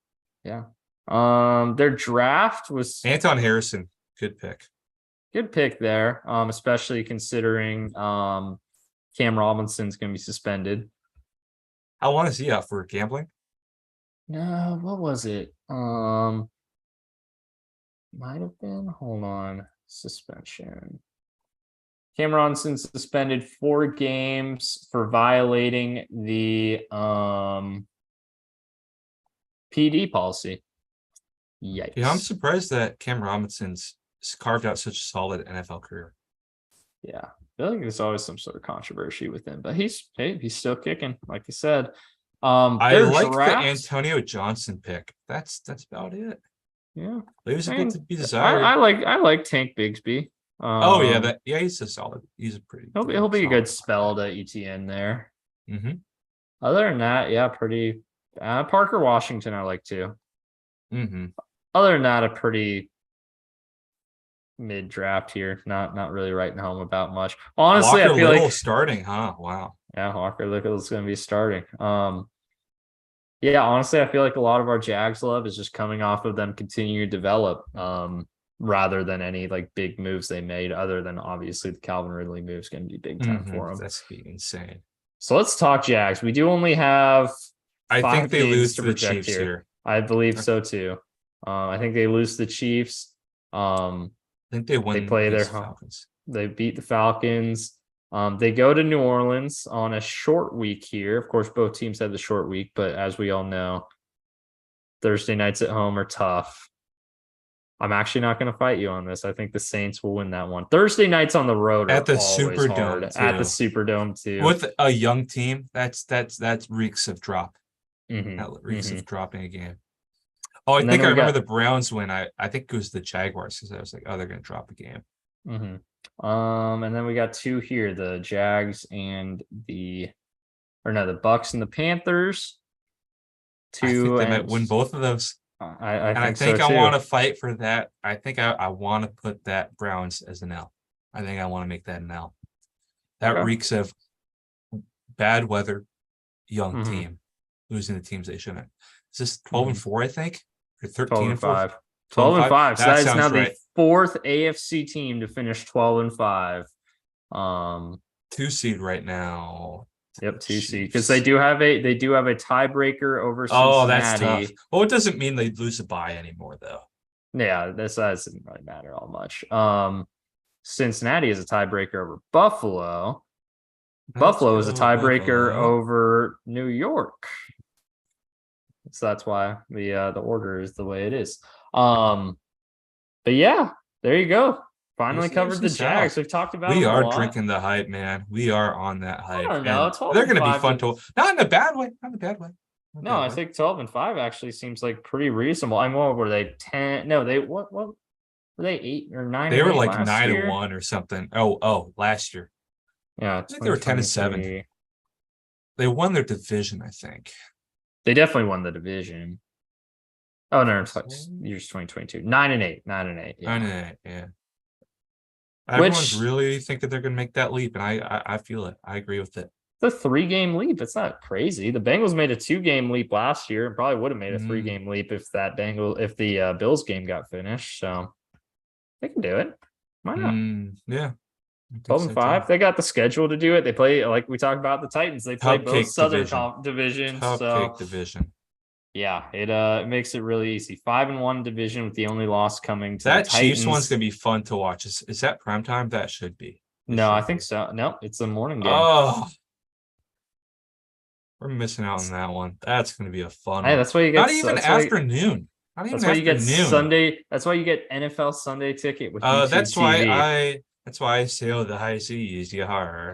Yeah. Their draft was Anton Harrison. Good pick. Good pick there, especially considering Cam Robinson's going to be suspended. How long is he out for gambling? No, what was it? Might have been. Hold on. Suspension. Cam Robinson suspended 4 games for violating the PD policy. Yikes. Yeah, I'm surprised that Cam Robinson's carved out such a solid NFL career. Yeah, I feel like there's always some sort of controversy with him, but he's still kicking, like you said. I like the Antonio Johnson pick. That's about it. Yeah, there's a bit to be desired. I like Tank Bigsby. He's a solid. He's a pretty. He'll be a good spell to ETN there. Mm-hmm. Other than that, yeah, pretty. Parker Washington, I like too. Mm-hmm. Other than that, a pretty mid-draft here. Not really writing home about much. Honestly, Walker I feel Little like starting, huh? Wow. Yeah, Walker Little's going to be starting. Yeah, honestly, I feel like a lot of our Jags love is just coming off of them continuing to develop, rather than any like big moves they made. Other than obviously the Calvin Ridley move is going to be big time for them. That's insane. So let's talk Jags. We do only have. I think they lose to the Chiefs here. I believe so too. I think they lose to the Chiefs. I think they win. They play their Falcons. They beat the Falcons. They go to New Orleans on a short week here. Of course, both teams have the short week, but as we all know, Thursday nights at home are tough. I'm actually not going to fight you on this. I think the Saints will win that one. Thursday nights on the road are at the Superdome too. At the Superdome too. With a young team, that's reeks of drop. Mm-hmm. That reeks of dropping a game. Oh, I think I remember the Browns win. I think it was the Jaguars because I was like, oh, they're going to drop a game. Mm-hmm. And then we got 2 here: the Jags and the Bucks and the Panthers. I think they might win both of those. I think I want to fight for that. I think I want to put that Browns as an L. I think I want to make that an L. That reeks of bad weather, young team losing the teams they shouldn't. Is this 12-4? I think or 13-5. 12-5. So That that is now sounds right. the fourth AFC team to finish 12-5. 2 seed right now. Yep, 2 seed, because Chiefs. they do have a tiebreaker over Oh, Cincinnati. that's tough. Well, it doesn't mean they lose a bye anymore, though. Yeah, that doesn't really matter all much. Cincinnati is a tiebreaker over Buffalo. Buffalo is a tiebreaker over New York. So that's why the order is the way it is. But yeah, there you go. Finally covered the Jags. We've talked about We them are a lot. drinking the hype, man. We are on that hype. I don't know. They're going to be 12-5 fun to not in a bad way. Not in a bad way. No, I think 12-5 actually seems like pretty reasonable. I mean, what were they? 10? No, they what were they 8 or 9? They were like last 9-1 or something. Oh, last year. Yeah, I think they were 10-7. They won their division, I think. They definitely won the division. Oh no, years 2022. 9-8. 9-8. Yeah. 9-8, yeah. Everyone's really thinking they're going to make that leap, and I feel it. I agree with it. The 3-game leap. It's not crazy. The Bengals made a 2-game leap last year, and probably would have made a 3-game leap if the Bills game got finished. So they can do it. Why not? Yeah. 12-5. They got the schedule to do it. They play, like we talked about, the Titans. They play both Southern divisions. Cupcake division. Yeah, it makes it really easy. 5-1 division with the only loss coming to that the Titans. Chiefs one's gonna be fun to watch. Is that primetime? That should be. I think so. No, it's a morning game. Oh, we're missing out on that one. That's gonna be a fun one. That's why you get not even afternoon. That's why you get Sunday. That's why you get NFL Sunday ticket with YouTube that's TV. That's why I sail the high seas. Yeah.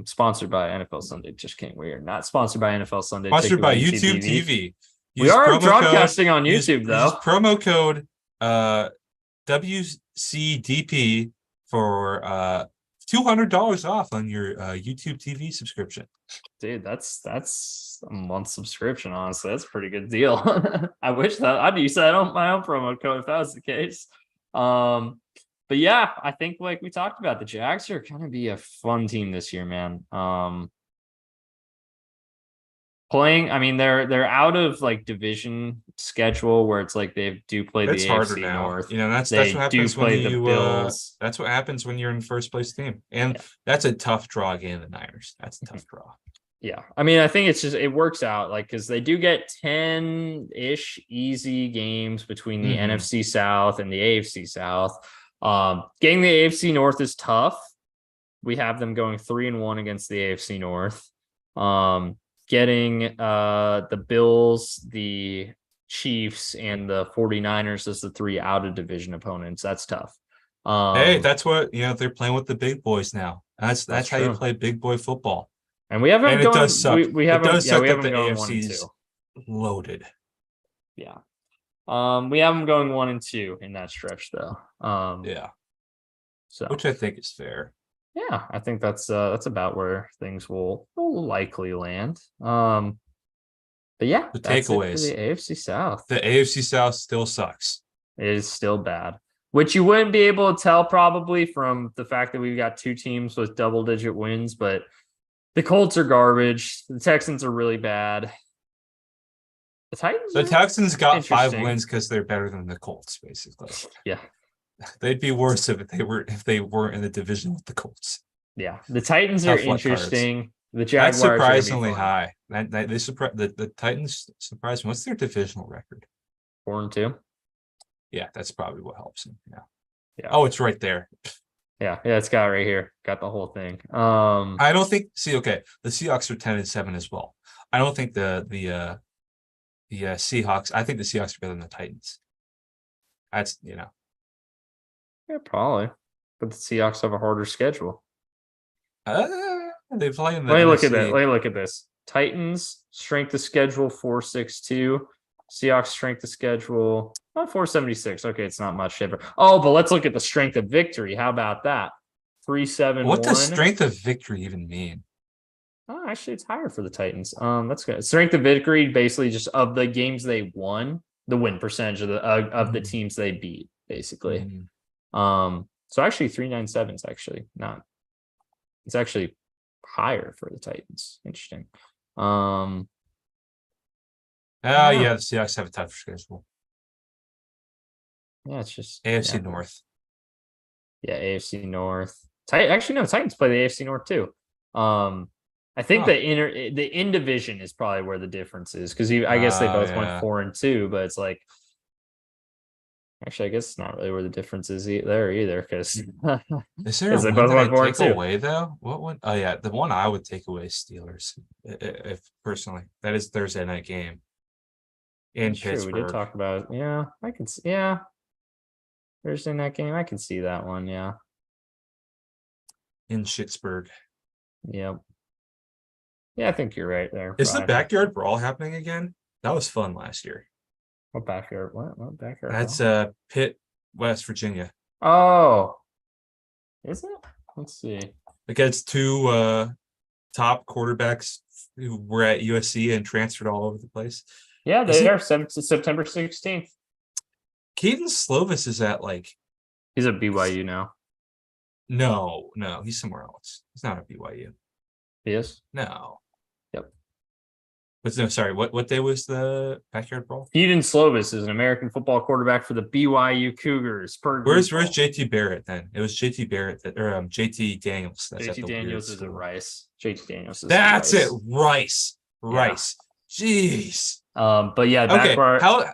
Sponsored by NFL Sunday. Just kidding. We are not sponsored by NFL Sunday. Sponsored by YouTube TV. We are broadcasting on YouTube though. Use promo code WCDP for $200 off on your YouTube TV subscription. Dude, that's a month subscription. Honestly, that's a pretty good deal. I wish that I'd use that on my own promo code if that was the case. But yeah, I think like we talked about, the Jags are going to be a fun team this year, man. Playing, I mean, they're out of like division schedule where it's like they do play the AFC North. You know, that's what happens when you that's what happens when you're in first place team. And that's a tough draw again, the Niners. That's a tough draw. Yeah. I mean, I think it works out like because they do get 10-ish easy games between the NFC South and the AFC South. Getting the AFC North is tough. We have them going 3-1 against the AFC North. Getting the Bills, the Chiefs, and the 49ers as the 3 out of division opponents. That's tough. Hey, that's what they're playing with the big boys now. That's how you play big boy football. And we haven't. It does suck. We haven't. It does suck that the AFC's loaded. Yeah. We have them going 1-2 in that stretch, though. Yeah. So, which I think is fair. Yeah, I think that's about where things will likely land. But yeah, the takeaways. The AFC South. The AFC South still sucks. It is still bad, which you wouldn't be able to tell probably from the fact that we've got 2 teams with double-digit wins. But the Colts are garbage. The Texans are really bad. The Texans got 5 wins because they're better than the Colts, basically. Yeah. They'd be worse if they weren't in the division with the Colts. Yeah. The Titans are interesting. The Jaguars are surprisingly high. The Titans surprised me. What's their divisional record? 4-2. Yeah, that's probably what helps them. Yeah. Oh, it's right there. Yeah, it's got it right here. Got the whole thing. I don't think. The Seahawks are 10-7 as well. I don't think the Seahawks. I think the Seahawks are better than the Titans. That's Yeah, probably. But the Seahawks have a harder schedule. They play in the. Let me look at this. Titans strength of schedule 462. Seahawks strength of schedule 476. Okay, it's not much different. Oh, but let's look at the strength of victory. How about that? 3-7-1. What does strength of victory even mean? Oh, actually, it's higher for the Titans. That's good. Strength of victory, basically, just of the games they won, the win percentage of the teams they beat, basically. So actually, 397 is actually not. It's actually higher for the Titans. Interesting. Oh, yeah, the Seahawks have a tougher schedule. Yeah, it's just AFC North. Yeah, AFC North. Actually, no, Titans play the AFC North too. I think the in division is probably where the difference is because I guess they both went 4-2, but it's like actually I guess it's not really where the difference is there either because is there a one that I take away though? What one? Oh yeah, the one I would take away is Steelers. If personally, that is Thursday night game in That's Pittsburgh. True. We did talk about it. Yeah, I can see. Yeah, Thursday night game. I can see that one. Yeah, in Pittsburgh. Yep. Yeah, I think you're right there. Is the backyard brawl happening again? That was fun last year. What backyard? What backyard? That's Pitt, West Virginia. Oh, is it? Let's see. Against two top quarterbacks who were at USC and transferred all over the place. Yeah, they are September 16th. Keaton Slovis is at like he's at BYU now. No, he's somewhere else. He's not at BYU. He is? No. Yep. But no, sorry. What day was the backyard brawl? Keaton Slovis is an American football quarterback for the BYU Cougars. Where's JT Barrett then? It was JT Barrett or JT Daniels. JT Daniels is at Rice. JT Daniels is That's it. Rice. Jeez. But yeah, okay. How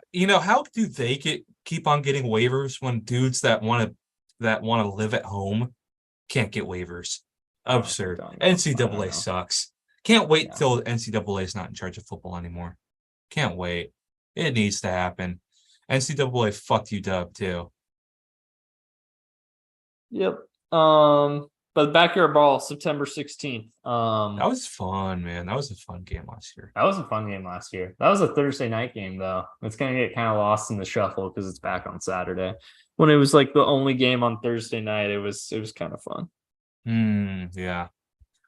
do they keep on getting waivers when dudes that want to live at home can't get waivers? Absurd. NCAA sucks. Can't wait till NCAA is not in charge of football anymore. Can't wait. It needs to happen. NCAA fucked you up too. Yep. But the backyard ball, September 16th. That was fun, man. That was a fun game last year. That was a fun game last year. That was a Thursday night game though. It's gonna get kind of lost in the shuffle because it's back on Saturday. When it was like the only game on Thursday night, it was kind of fun. Yeah.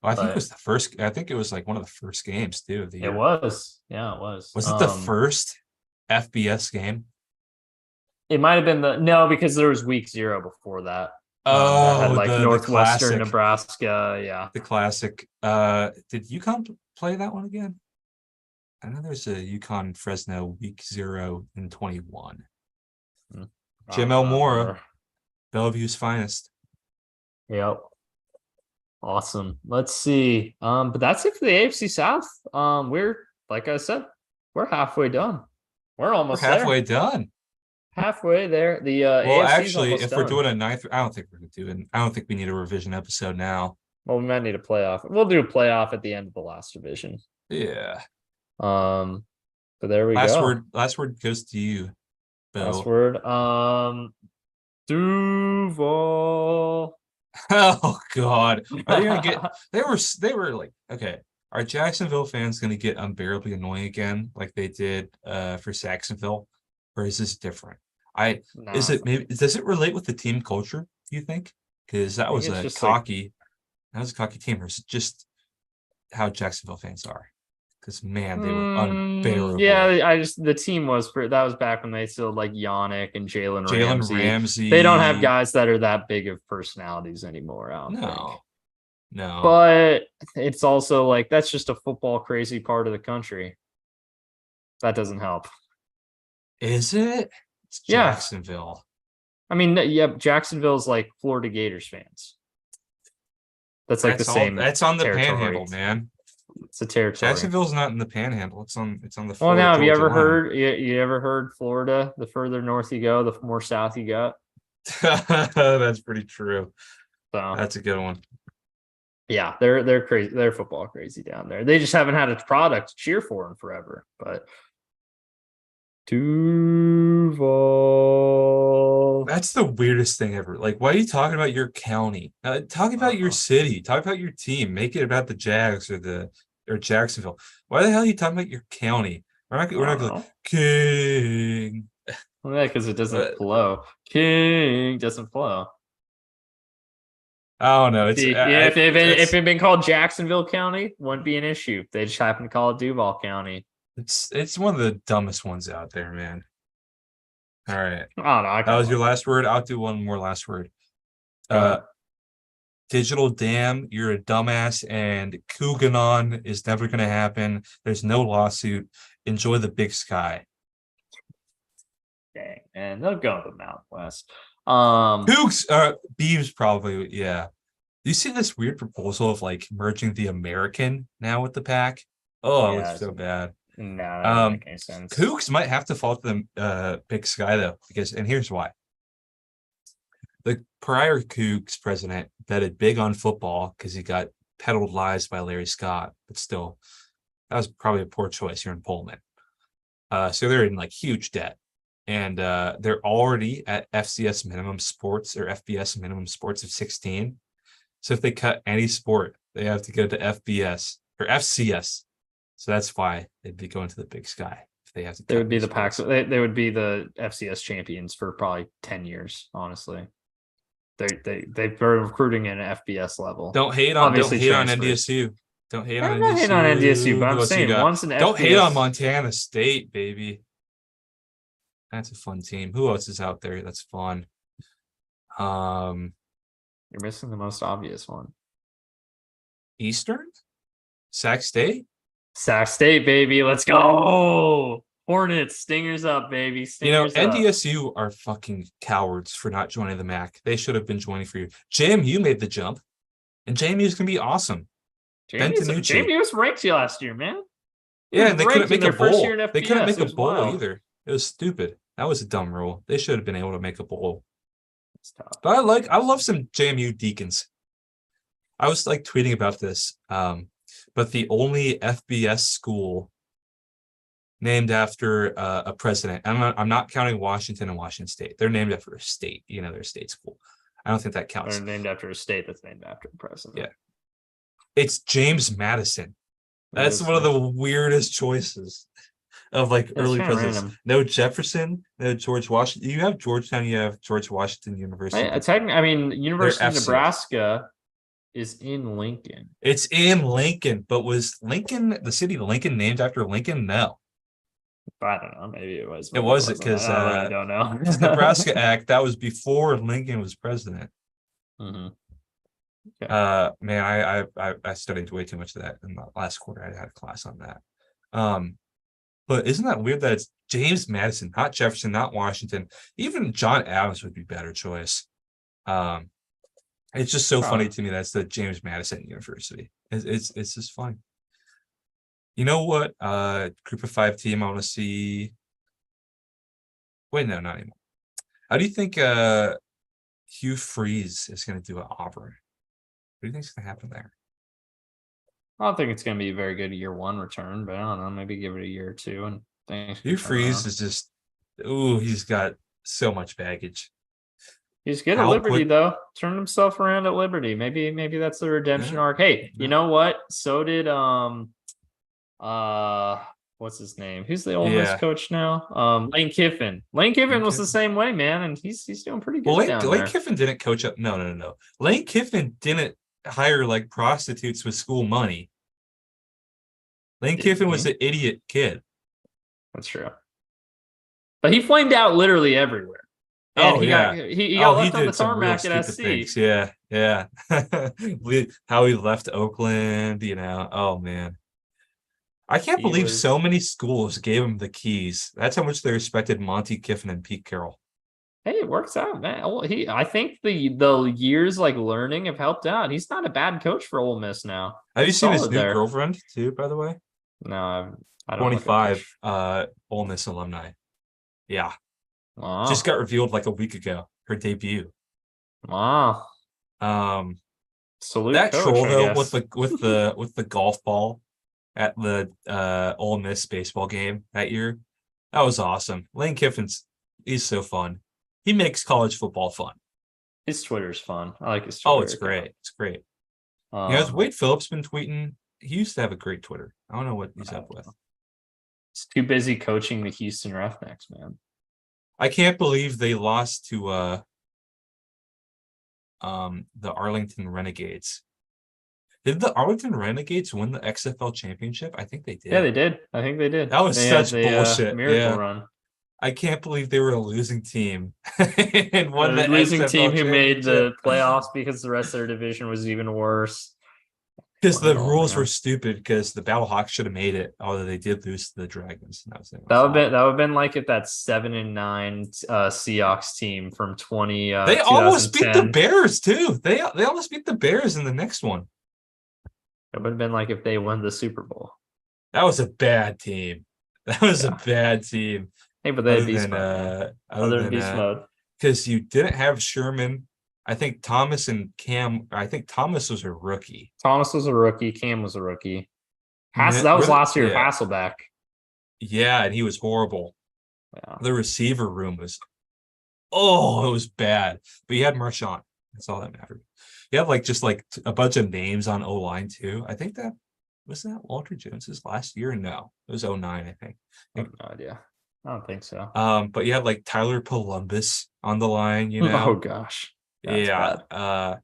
Well, I think it was the first. I think it was like one of the first games too of the year. It was. Yeah, it was. Was it the first FBS game? It might have been because there was week 0 before that. Oh, that had like Northwestern the Nebraska. Yeah, the classic. Did UConn play that one again? I know there's a UConn Fresno week 0 in 21. Jim Elmora, Bellevue's finest. Yep. Awesome. Let's see. But that's it for the AFC South. We're like I said, we're halfway done. We're almost halfway done. Halfway there. The well, AFC's actually, if done. we're doing a ninth, I don't think we're doing. I don't think we need a revision episode now. Well, we might need a playoff. We'll do a playoff at the end of the last division. Yeah. But there we go. Last word goes to you, Beau. Last word. Duval. Oh God. Are they gonna get they were like, okay, are Jacksonville fans gonna get unbearably annoying again like they did for Saxonville? Or is this different? Does it relate with the team culture, do you think? Because that was a cocky team, or is it just how Jacksonville fans are? Because man, they were unbearable. Yeah, the team was that was back when they still like Yannick and Jalen Ramsey. They don't have guys that are that big of personalities anymore. I don't think. No. But it's also like that's just a football crazy part of the country. That doesn't help. Is it? It's Jacksonville. I mean, yeah, Jacksonville's like Florida Gators fans. That's the same. That's on the Panhandle, man. It's a territory. Jacksonville's not in the Panhandle. It's on the. Well, now have you ever heard? You ever heard Florida? The further north you go, the more south you got. That's pretty true. So that's a good one. Yeah, they're crazy. They're football crazy down there. They just haven't had a product to cheer for in forever, but. Duval. That's the weirdest thing ever. Like, why are you talking about your county? Talk about your city. Talk about your team. Make it about the Jags or Jacksonville. Why the hell are you talking about your county? We're not going King. Well, yeah, because it doesn't flow. King doesn't flow. I don't know. If it had been called Jacksonville County, wouldn't be an issue. They just happen to call it Duval County. It's one of the dumbest ones out there, man. All right. Oh, no, that was your last word. I'll do one more last word. Digital Dam, you're a dumbass, and Kuganon is never going to happen. There's no lawsuit. Enjoy the Big Sky. Dang, man, they'll go to the Mountain West. Cougs, Beavs probably, yeah. Do you see this weird proposal of like merging the American now with the pack? Oh, Yeah, it's so bad. no, that doesn't make any sense. Cougs might have to fall to the Big Sky though, because and here's why. The prior Cougs president betted big on football because he got peddled lies by Larry Scott, but still, that was probably a poor choice here in Pullman. So they're in like huge debt, and they're already at FCS minimum sports or FBS minimum sports of 16. So if they cut any sport, they have to go to FBS or FCS. So that's why they'd be going to the Big Sky if they have to. They would be the Pac. They would be the FCS champions for probably 10 years. Honestly, they've been recruiting at an FBS level. Don't hate on NDSU. Don't hate on NDSU. I'm not hating on NDSU, but I'm saying once an FBS. Don't hate on Montana State, baby. That's a fun team. Who else is out there that's fun? You're missing the most obvious one. Eastern? Sac State? Sac State, baby. Let's go. Hornets, Stingers up, baby. Stingers NDSU are fucking cowards for not joining the MAC. They should have been joining for you. JMU made the jump, and JMU is going to be awesome. JMU was ranked last year, man. Yeah, and they couldn't make a bowl. They couldn't make a bowl wild. either. It was stupid. That was a dumb rule. They should have been able to make a bowl. But I love some JMU Deacons. I was like tweeting about this, but the only FBS school named after a president. I'm not counting Washington and Washington State. They're named after a state. They're a state school. I don't think that counts. They're named after a state that's named after a president. Yeah, it's James Madison. That's one of the weirdest choices of like early presidents. Random. No Jefferson, no George Washington. You have Georgetown, you have George Washington University. University of Nebraska is in Lincoln. It's in Lincoln, but was Lincoln, the city of Lincoln, named after Lincoln? No. I don't know. Maybe it was. It wasn't because I don't know. The Nebraska Act, that was before Lincoln was president. Mm-hmm. Okay. Man, I studied way too much of that in the last quarter. I had a class on that. But isn't that weird that it's James Madison, not Jefferson, not Washington? Even John Adams would be a better choice. It's just so funny to me that's the James Madison University. It's just fun. You know what? Group of 5 team I want to see. Wait, no, not anymore. How do you think Hugh Freeze is going to do at Auburn? What do you think is going to happen there? I don't think it's going to be a very good year 1 return, but I don't know. Maybe give it a year or 2 and things. Hugh Freeze is just, he's got so much baggage. He's good at Liberty, though. Turned himself around at Liberty. Maybe that's the redemption arc. Hey, you know what? So did what's his name? Who's the Ole Miss coach now? Lane Kiffin. Lane Kiffin was the same way, man, and he's doing pretty good. Well, Lane Kiffin didn't coach up. No. Lane Kiffin didn't hire like prostitutes with school money. Lane Kiffin was an idiot kid. That's true. But he flamed out literally everywhere. And he got left on the tarmac at SC. Things. Yeah. How he left Oakland, Oh man. I can't believe so many schools gave him the keys. That's how much they respected Monty Kiffin and Pete Carroll. Hey, it works out, man. I think the years like learning have helped out. He's not a bad coach for Ole Miss now. Have you seen his new girlfriend too, by the way? No, I don't. 25 Ole Miss alumni. Yeah. Wow. Just got revealed like a week ago. Her debut. Wow. Salute that coach, troll though with the golf ball at the Ole Miss baseball game that year. That was awesome. Lane Kiffin's he's so fun. He makes college football fun. His Twitter's fun. I like his Twitter. Oh, it's great. It's great. Has Wade Phillips been tweeting? He used to have a great Twitter. I don't know what he's up with. He's too busy coaching the Houston Roughnecks, man. I can't believe they lost to the Arlington Renegades. Did the Arlington Renegades win the XFL championship? I think they did. Yeah, they did. I think they did. That was such bullshit. Miracle run. I can't believe they were a losing team and won the losing XFL team who made the championship. playoffs because the rest of their division was even worse. Because Won the it all, rules were man. stupid. Because the Battlehawks should have made it, although they did lose to the Dragons. And that was their That would fault. been that would have been like if that 7-9 Seahawks team from They almost beat the 2010. Bears too. They almost beat the Bears in the next one. It would have been like if they won the Super Bowl. That was a bad team. That was a Yeah. bad team. Hey, but they Other had beast than mode, man. other Other than than beast mode. because you didn't have Sherman. I think Thomas and Cam. I think Thomas was a rookie. Thomas was a rookie. Cam was a rookie. That was last year. Yeah, Hasselbeck. yeah, and he was horrible. Yeah. The receiver room was, it was bad. But you had Marchand. That's all that mattered. You have just a bunch of names on O line too. I think that Walter Jones's last year. No, it was 09, I think. I have no idea. I don't think so. But you had Tyler Columbus on the line. Oh gosh. That's yeah. bad.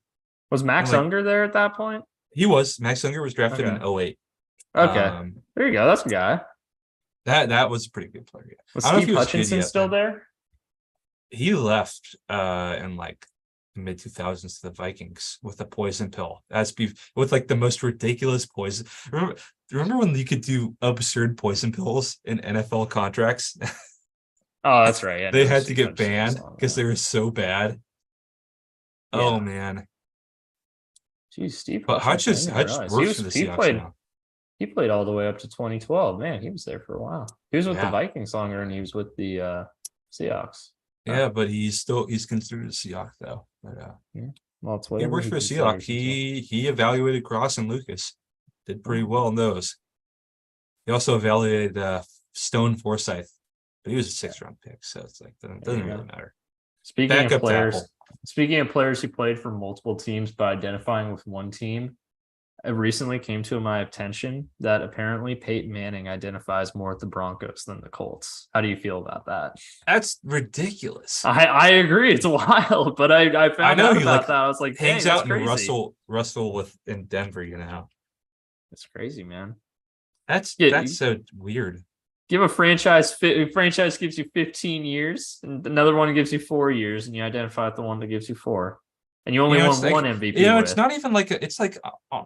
Was Max Unger there at that point? He was. Max Unger was drafted in 08. Okay. There you go. That's a guy. That was a pretty good player. Yeah. Was Steve Hutchinson still there? He left in the mid 2000s to the Vikings with a poison pill. With the most ridiculous poison. Remember when you could do absurd poison pills in NFL contracts? Oh, that's right. Yeah, they had to get banned because they were so bad. Yeah. Oh man. Geez, Steve. But Hutch works for the Seahawks now. He played all the way up to 2012. Man, he was there for a while. He was with the Vikings longer, and he was with the Seahawks. Yeah, but he's considered a Seahawk though. But well, it's he worked for a Seahawk. He evaluated Cross and Lucas. Did pretty well in those. He also evaluated Stone Forsyth, but he was a 6th round pick, so it's doesn't really matter. Speaking of players who played for multiple teams but identifying with one team, it recently came to my attention that apparently Peyton Manning identifies more with the Broncos than the Colts. How do you feel about that? That's ridiculous. I agree. It's wild, but I found out about that. I was like, hangs out in Russell in Denver, It's crazy, man. That's so weird. Give a franchise gives you 15 years, and another one gives you 4 years, and you identify with the one that gives you 4. And you only won one MVP. It's not even it's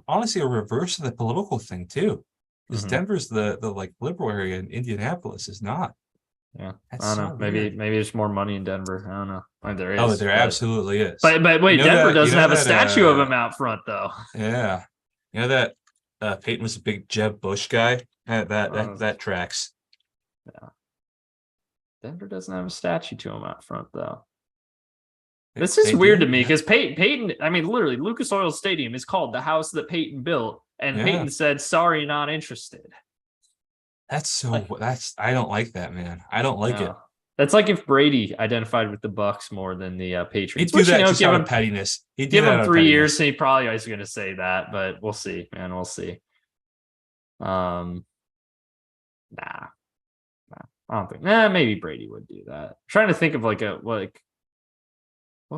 honestly a reverse of the political thing too. Because Denver's the liberal area and Indianapolis is not. Yeah. I don't know. Maybe there's more money in Denver. I don't know. There is. Oh, there absolutely is. But wait, Denver doesn't have a statue of him out front though. Yeah. You know that Peyton was a big Jeb Bush guy? That tracks. Yeah. Denver doesn't have a statue to him out front though. This is weird to me because Peyton, I mean, literally, Lucas Oil Stadium is called the house that Peyton built, and Peyton said, "Sorry, not interested." I don't like that, man. I don't like it. That's like if Brady identified with the Bucks more than the Patriots. He'd do that just out of pettiness. He'd give him 3 years, and he probably is going to say that, but we'll see, man. We'll see. Nah. I don't think. Maybe Brady would do that. I'm trying to think of what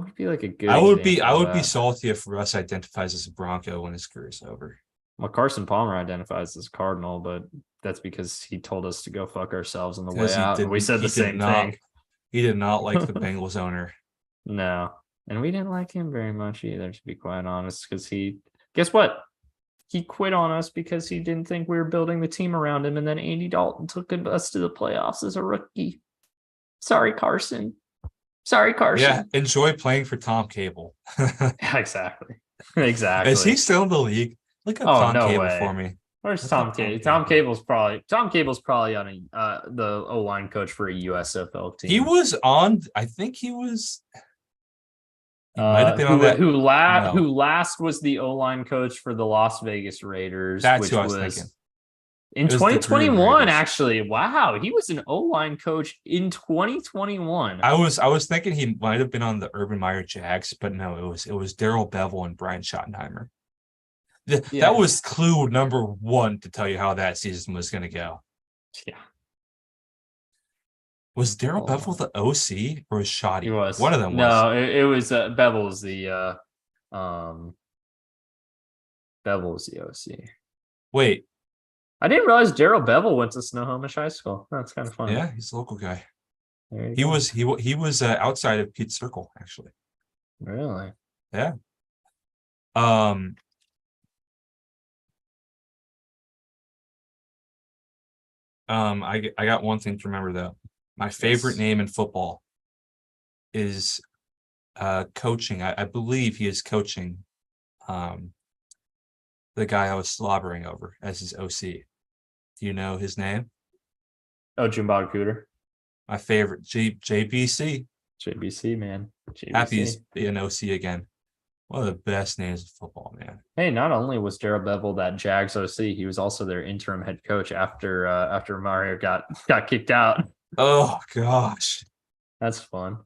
would be a good. I would be salty if Russ identifies as a Bronco when his career is over. Well, Carson Palmer identifies as Cardinal, but that's because he told us to go fuck ourselves on the way out. And we said the same thing. He did not like the Bengals owner. No, and we didn't like him very much either, to be quite honest. Because guess what? He quit on us because he didn't think we were building the team around him, and then Andy Dalton took us to the playoffs as a rookie. Sorry, Carson. Yeah, enjoy playing for Tom Cable. Exactly. Is he still in the league? Look up Tom Cable for me. Where's Tom Cable? Tom Cable's probably on the O-line coach for a USFL team. He was on. I think he was. He might have been on that. Who last was the O-line coach for the Las Vegas Raiders? That's who I was thinking. In 2021, actually. Wow, he was an O-line coach in 2021. I was thinking he might have been on the Urban Meyer Jags, but no, it was Darrell Bevel and Brian Schottenheimer. That was clue number 1 to tell you how that season was going to go. Yeah. Was Darrell Bevel the OC or was Schotty? He was. One of them was. No, it was Bevel was the Bevel was the OC. Wait. I didn't realize Darrell Bevel went to Snohomish High School. That's kind of funny. Yeah, he's a local guy. There you He go. was outside of Pete's circle, actually. Really? Yeah. I got one thing to remember though. My favorite Yes. name in football is coaching. I believe he is coaching the guy I was slobbering over as his OC. Do you know his name? Oh, Jim Bob Cooter. My favorite, JBC. JBC, man. Happy he's JBC. being OC again. One of the best names in football, man. Hey, not only was Daryl Bevell that Jags OC, he was also their interim head coach after Mario got kicked out. Oh gosh. That's fun.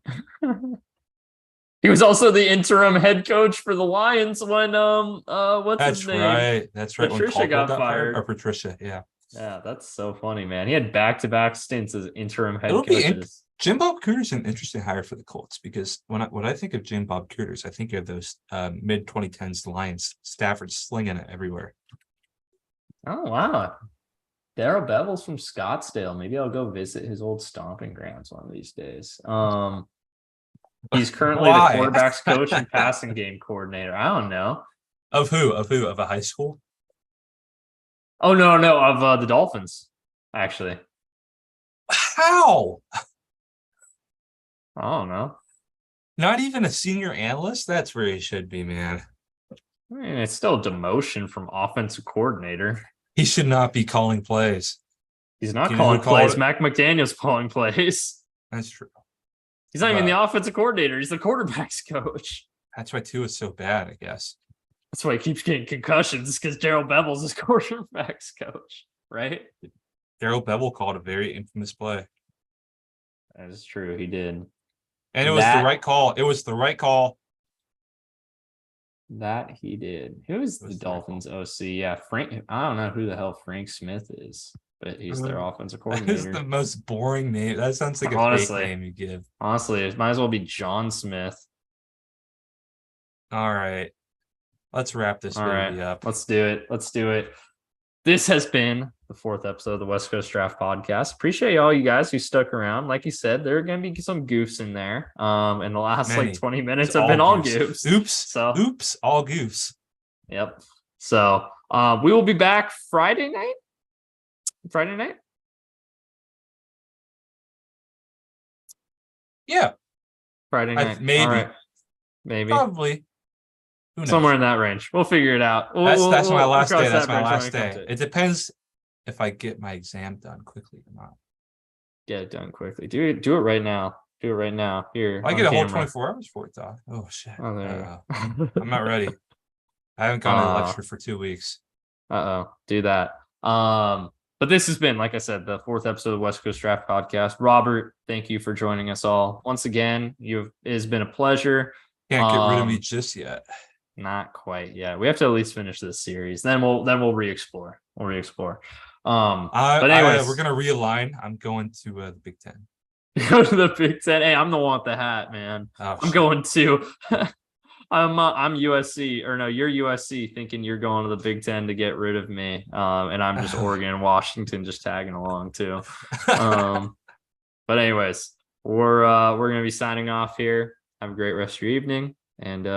He was also the interim head coach for the Lions when what's his name? Right. That's right. When Patricia Caldwell got fired. or Patricia, yeah. Yeah, that's so funny, man. He had back-to-back stints as interim head It'll be coaches. Jim Bob Cooter's an interesting hire for the Colts because when I think of Jim Bob Cooters, I think of those mid 2010s Lions, Stafford slinging it everywhere. Oh wow. Daryl Bevell's from Scottsdale. Maybe I'll go visit his old stomping grounds one of these days. He's currently the Why? quarterback's coach and passing game coordinator. I don't know. Of who? Of who? Of a high school? Oh no, of the Dolphins, actually. How? I don't know. Not even a senior analyst? That's where he should be, man. I mean, it's still a demotion from offensive coordinator. He should not be calling plays. He's not Do you know who calling plays. called it? Mac McDaniel's calling plays. That's true. He's not even the offensive coordinator. He's the quarterback's coach. That's why Tua is so bad, I guess. That's why he keeps getting concussions, because Daryl Bevell's his quarterback's coach, right? Daryl Bevell called a very infamous play. That is true. He did. And it was the right call. It was the right call. That he did. Who is the Dolphins OC? Yeah, Frank. I don't know who the hell Frank Smith is, but he's their offensive That is coordinator. the most boring name. That sounds like a Honestly. fake name you give. Honestly, it might as well be John Smith. All right. Let's wrap this baby up. Let's do it. This has been the 4th episode of the West Coast Draft Podcast. Appreciate all you guys who stuck around. Like you said, there are going to be some goofs in there. And the last Many. like 20 minutes It's have been all goofs. goofs. Oops, all goofs. Yep. So we will be back Friday night. Yeah. Friday night. Maybe. All right. Maybe. Probably. Who knows? Somewhere in that range. We'll figure it out. That's my last cross day. That's that my bridge when last we come day. to it. It depends if I get my exam done quickly or not. Get it done quickly. Do it right now. Do it right now. Here. I on get a whole camera. 24 hours for it, though. Oh, shit. Oh, there I'm not ready. I haven't gone to lecture for 2 weeks. Do that. But this has been, like I said, the 4th episode of the West Coast Draft Podcast. Robert, thank you for joining us all. Once again, it has been a pleasure. Can't get rid of me just yet. Not quite yet. We have to at least finish this series. Then we'll re-explore. But anyways, we're gonna realign. I'm going to the Big Ten. Go to the Big Ten. Hey, I'm the one with the hat, man. Oh, I'm going to. I'm USC, or no, you're USC, thinking you're going to the Big Ten to get rid of me, and I'm just Oregon and Washington just tagging along too. But anyways, we're gonna be signing off here. Have a great rest of your evening, and